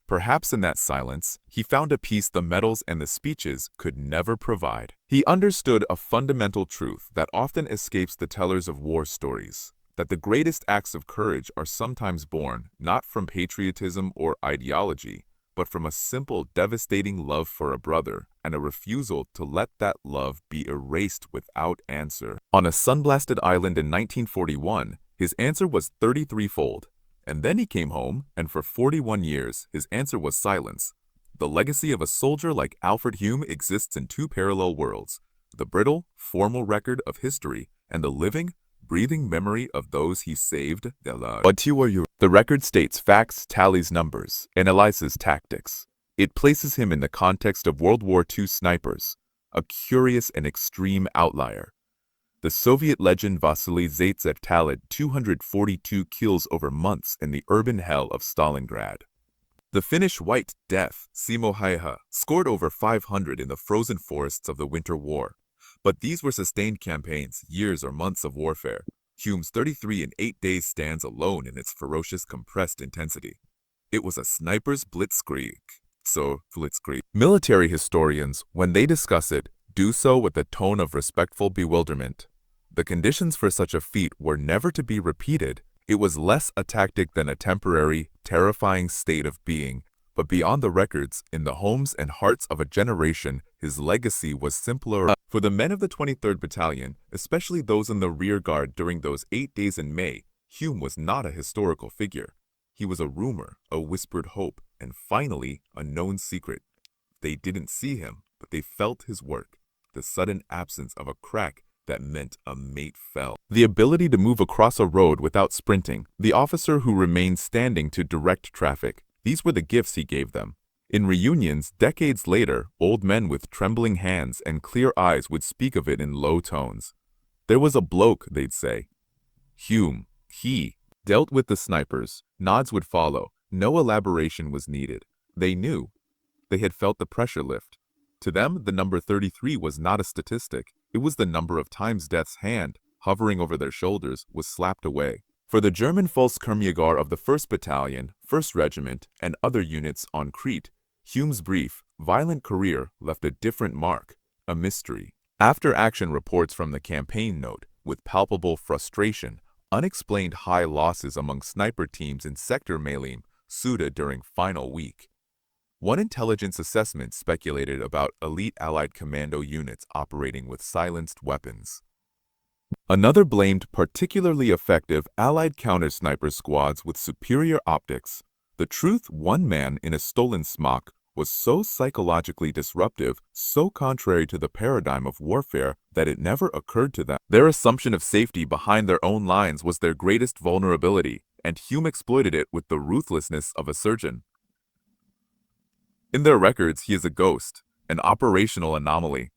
Perhaps in that silence, he found a peace the medals and the speeches could never provide. He understood a fundamental truth that often escapes the tellers of war stories, that the greatest acts of courage are sometimes born not from patriotism or ideology, but from a simple, devastating love for a brother and a refusal to let that love be erased without answer. On a sunblasted island in 1941, his answer was 33-fold. And then he came home, and for 41 years, his answer was silence. The legacy of a soldier like Alfred Hume exists in two parallel worlds, the brittle, formal record of history and the living, breathing memory of those he saved. The record states facts, tallies numbers, analyzes tactics. It places him in the context of World War II snipers, a curious and extreme outlier. The Soviet legend Vasily Zaitsev tallied 242 kills over months in the urban hell of Stalingrad. The Finnish White Death, Simo Häyhä, scored over 500 in the frozen forests of the Winter War. But these were sustained campaigns, years or months of warfare. Hume's 33 in 8 days stands alone in its ferocious compressed intensity. It was a sniper's blitzkrieg. Military historians, when they discuss it, do so with a tone of respectful bewilderment. The conditions for such a feat were never to be repeated. It was less a tactic than a temporary, terrifying state of being. But beyond the records, in the homes and hearts of a generation, his legacy was simpler. For the men of the 23rd Battalion, especially those in the rear guard during those 8 days in May, Hume was not a historical figure. He was a rumor, a whispered hope, and finally, a known secret. They didn't see him, but they felt his work. The sudden absence of a crack that meant a mate fell. The ability to move across a road without sprinting. The officer who remained standing to direct traffic. These were the gifts he gave them. In reunions, decades later, old men with trembling hands and clear eyes would speak of it in low tones. There was a bloke, they'd say. Hume, he, dealt with the snipers. Nods would follow. No elaboration was needed. They knew. They had felt the pressure lift. To them, the number 33 was not a statistic. It was the number of times death's hand, hovering over their shoulders, was slapped away. For the German Volksarmeegarde of the 1st Battalion, 1st Regiment, and other units on Crete, Hume's brief, violent career left a different mark, a mystery. After-action reports from the campaign note, with palpable frustration, unexplained high losses among sniper teams in Sector Malim, Suda during final week. One intelligence assessment speculated about elite Allied commando units operating with silenced weapons. Another blamed particularly effective Allied counter-sniper squads with superior optics. The truth, one man in a stolen smock was so psychologically disruptive, so contrary to the paradigm of warfare, that it never occurred to them. Their assumption of safety behind their own lines was their greatest vulnerability, and Hume exploited it with the ruthlessness of a surgeon. In their records, he is a ghost, an operational anomaly.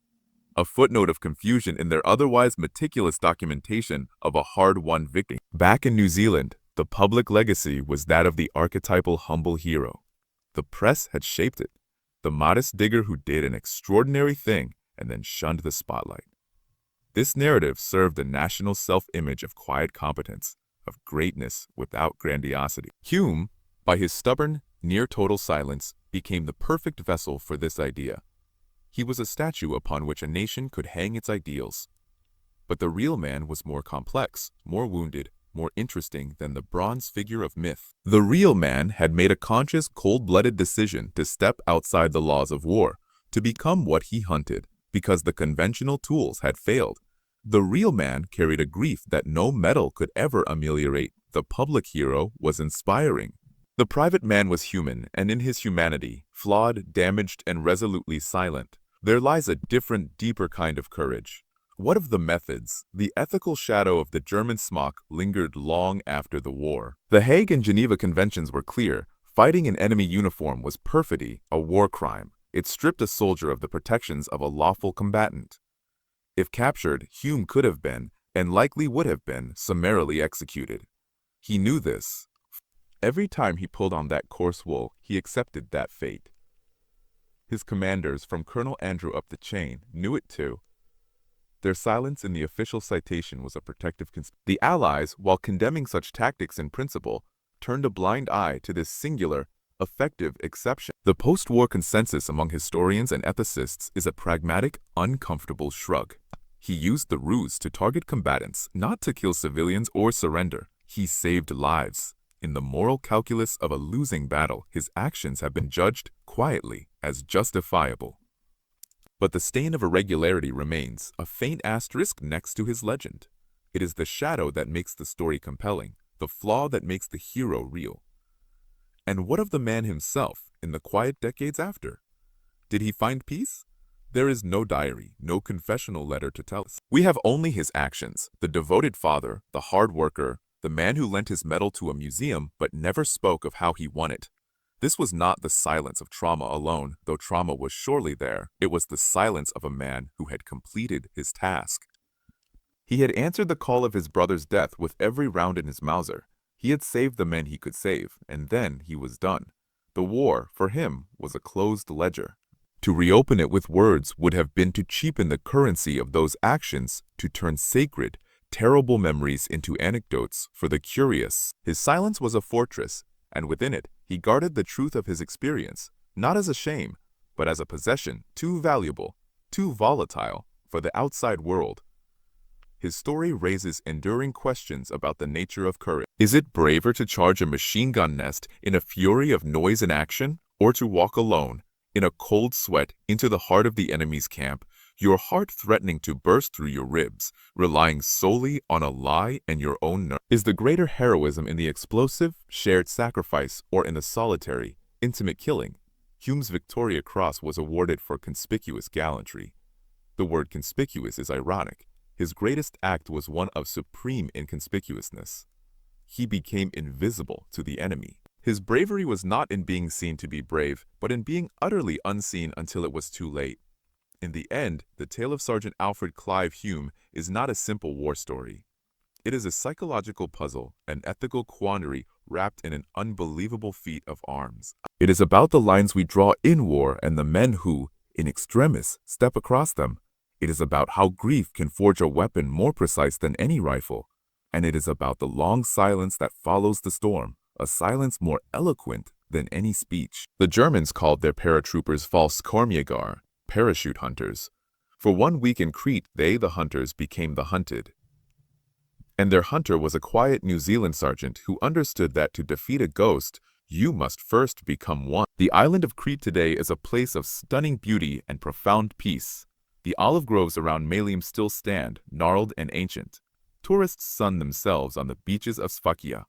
a footnote of confusion in their otherwise meticulous documentation of a hard-won victory. Back in New Zealand, the public legacy was that of the archetypal humble hero. The press had shaped it, the modest digger who did an extraordinary thing and then shunned the spotlight. This narrative served the national self-image of quiet competence, of greatness without grandiosity. Hume, by his stubborn, near-total silence, became the perfect vessel for this idea. He was a statue upon which a nation could hang its ideals. But the real man was more complex, more wounded, more interesting than the bronze figure of myth. The real man had made a conscious, cold-blooded decision to step outside the laws of war, to become what he hunted, because the conventional tools had failed. The real man carried a grief that no metal could ever ameliorate. The public hero was inspiring. The private man was human, and in his humanity, flawed, damaged, and resolutely silent, there lies a different, deeper kind of courage. What of the methods? The ethical shadow of the German smock lingered long after the war. The Hague and Geneva Conventions were clear. Fighting in enemy uniform was perfidy, a war crime. It stripped a soldier of the protections of a lawful combatant. If captured, Hume could have been, and likely would have been, summarily executed. He knew this. Every time he pulled on that coarse wool, he accepted that fate. His commanders, from Colonel Andrew up the chain, knew it too. Their silence in the official citation was a protective conspiracy. The Allies, while condemning such tactics in principle, turned a blind eye to this singular, effective exception. The post-war consensus among historians and ethicists is a pragmatic, uncomfortable shrug. He used the ruse to target combatants, not to kill civilians or surrender. He saved lives. In the moral calculus of a losing battle, his actions have been judged, quietly, as justifiable. But the stain of irregularity remains, a faint asterisk next to his legend. It is the shadow that makes the story compelling, the flaw that makes the hero real. And what of the man himself, in the quiet decades after? Did he find peace? There is no diary, no confessional letter to tell us. We have only his actions, the devoted father, the hard worker, the man who lent his medal to a museum but never spoke of how he won it. This was not the silence of trauma alone, though trauma was surely there. It was the silence of a man who had completed his task. He had answered the call of his brother's death with every round in his Mauser. He had saved the men he could save, and then he was done. The war, for him, was a closed ledger. To reopen it with words would have been to cheapen the currency of those actions, to turn sacred, terrible memories into anecdotes for the curious. His silence was a fortress, and within it, he guarded the truth of his experience, not as a shame, but as a possession too valuable, too volatile for the outside world. His story raises enduring questions about the nature of courage. Is it braver to charge a machine gun nest in a fury of noise and action, or to walk alone, in a cold sweat, into the heart of the enemy's camp, your heart threatening to burst through your ribs, relying solely on a lie and your own nerve? Is the greater heroism in the explosive, shared sacrifice, or in the solitary, intimate killing? Hume's Victoria Cross was awarded for conspicuous gallantry. The word conspicuous is ironic. His greatest act was one of supreme inconspicuousness. He became invisible to the enemy. His bravery was not in being seen to be brave, but in being utterly unseen until it was too late. In the end, the tale of Sergeant Alfred Clive Hume is not a simple war story. It is a psychological puzzle, an ethical quandary wrapped in an unbelievable feat of arms. It is about the lines we draw in war and the men who, in extremis, step across them. It is about how grief can forge a weapon more precise than any rifle. And it is about the long silence that follows the storm, a silence more eloquent than any speech. The Germans called their paratroopers Fallschirmjäger, parachute hunters. For 1 week in Crete, they, the hunters, became the hunted. And their hunter was a quiet New Zealand sergeant who understood that to defeat a ghost, you must first become one. The island of Crete today is a place of stunning beauty and profound peace. The olive groves around Malium still stand, gnarled and ancient. Tourists sun themselves on the beaches of Sfakia.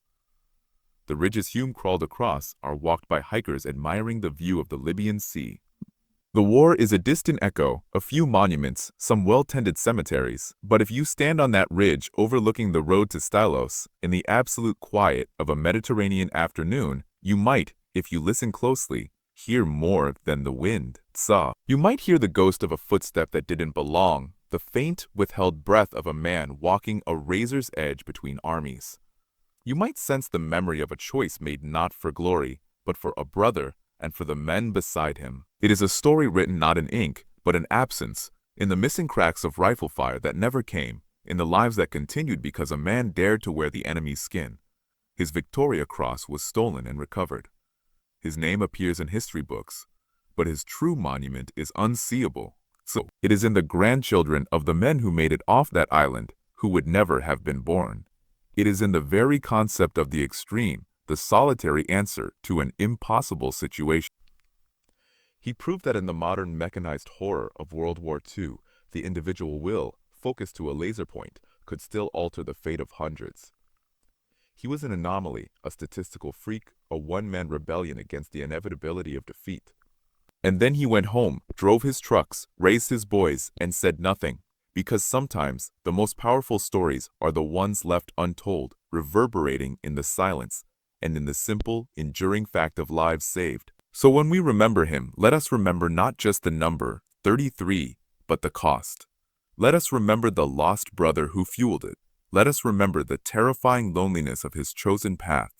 The ridges Hume crawled across are walked by hikers admiring the view of the Libyan Sea. The war is a distant echo, a few monuments, some well-tended cemeteries, but if you stand on that ridge overlooking the road to Stylos, in the absolute quiet of a Mediterranean afternoon, you might, if you listen closely, hear more than the wind. saw. You might hear the ghost of a footstep that didn't belong, the faint, withheld breath of a man walking a razor's edge between armies. You might sense the memory of a choice made not for glory, but for a brother and for the men beside him. It is a story written not in ink, but in absence, in the missing cracks of rifle fire that never came, in the lives that continued because a man dared to wear the enemy's skin. His Victoria Cross was stolen and recovered. His name appears in history books, but his true monument is unseeable. So, it is in the grandchildren of the men who made it off that island, who would never have been born. It is in the very concept of the extreme, the solitary answer to an impossible situation. He proved that in the modern mechanized horror of World War II, the individual will, focused to a laser point, could still alter the fate of hundreds. He was an anomaly, a statistical freak, a one-man rebellion against the inevitability of defeat. And then he went home, drove his trucks, raised his boys, and said nothing. Because sometimes, the most powerful stories are the ones left untold, reverberating in the silence, and in the simple, enduring fact of lives saved. So when we remember him, let us remember not just the number, 33, but the cost. Let us remember the lost brother who fueled it. Let us remember the terrifying loneliness of his chosen path.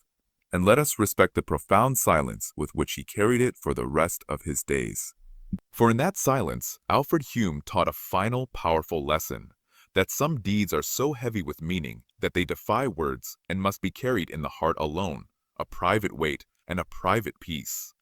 And let us respect the profound silence with which he carried it for the rest of his days. For in that silence, Alfred Hume taught a final, powerful lesson, that some deeds are so heavy with meaning that they defy words and must be carried in the heart alone, a private weight and a private peace.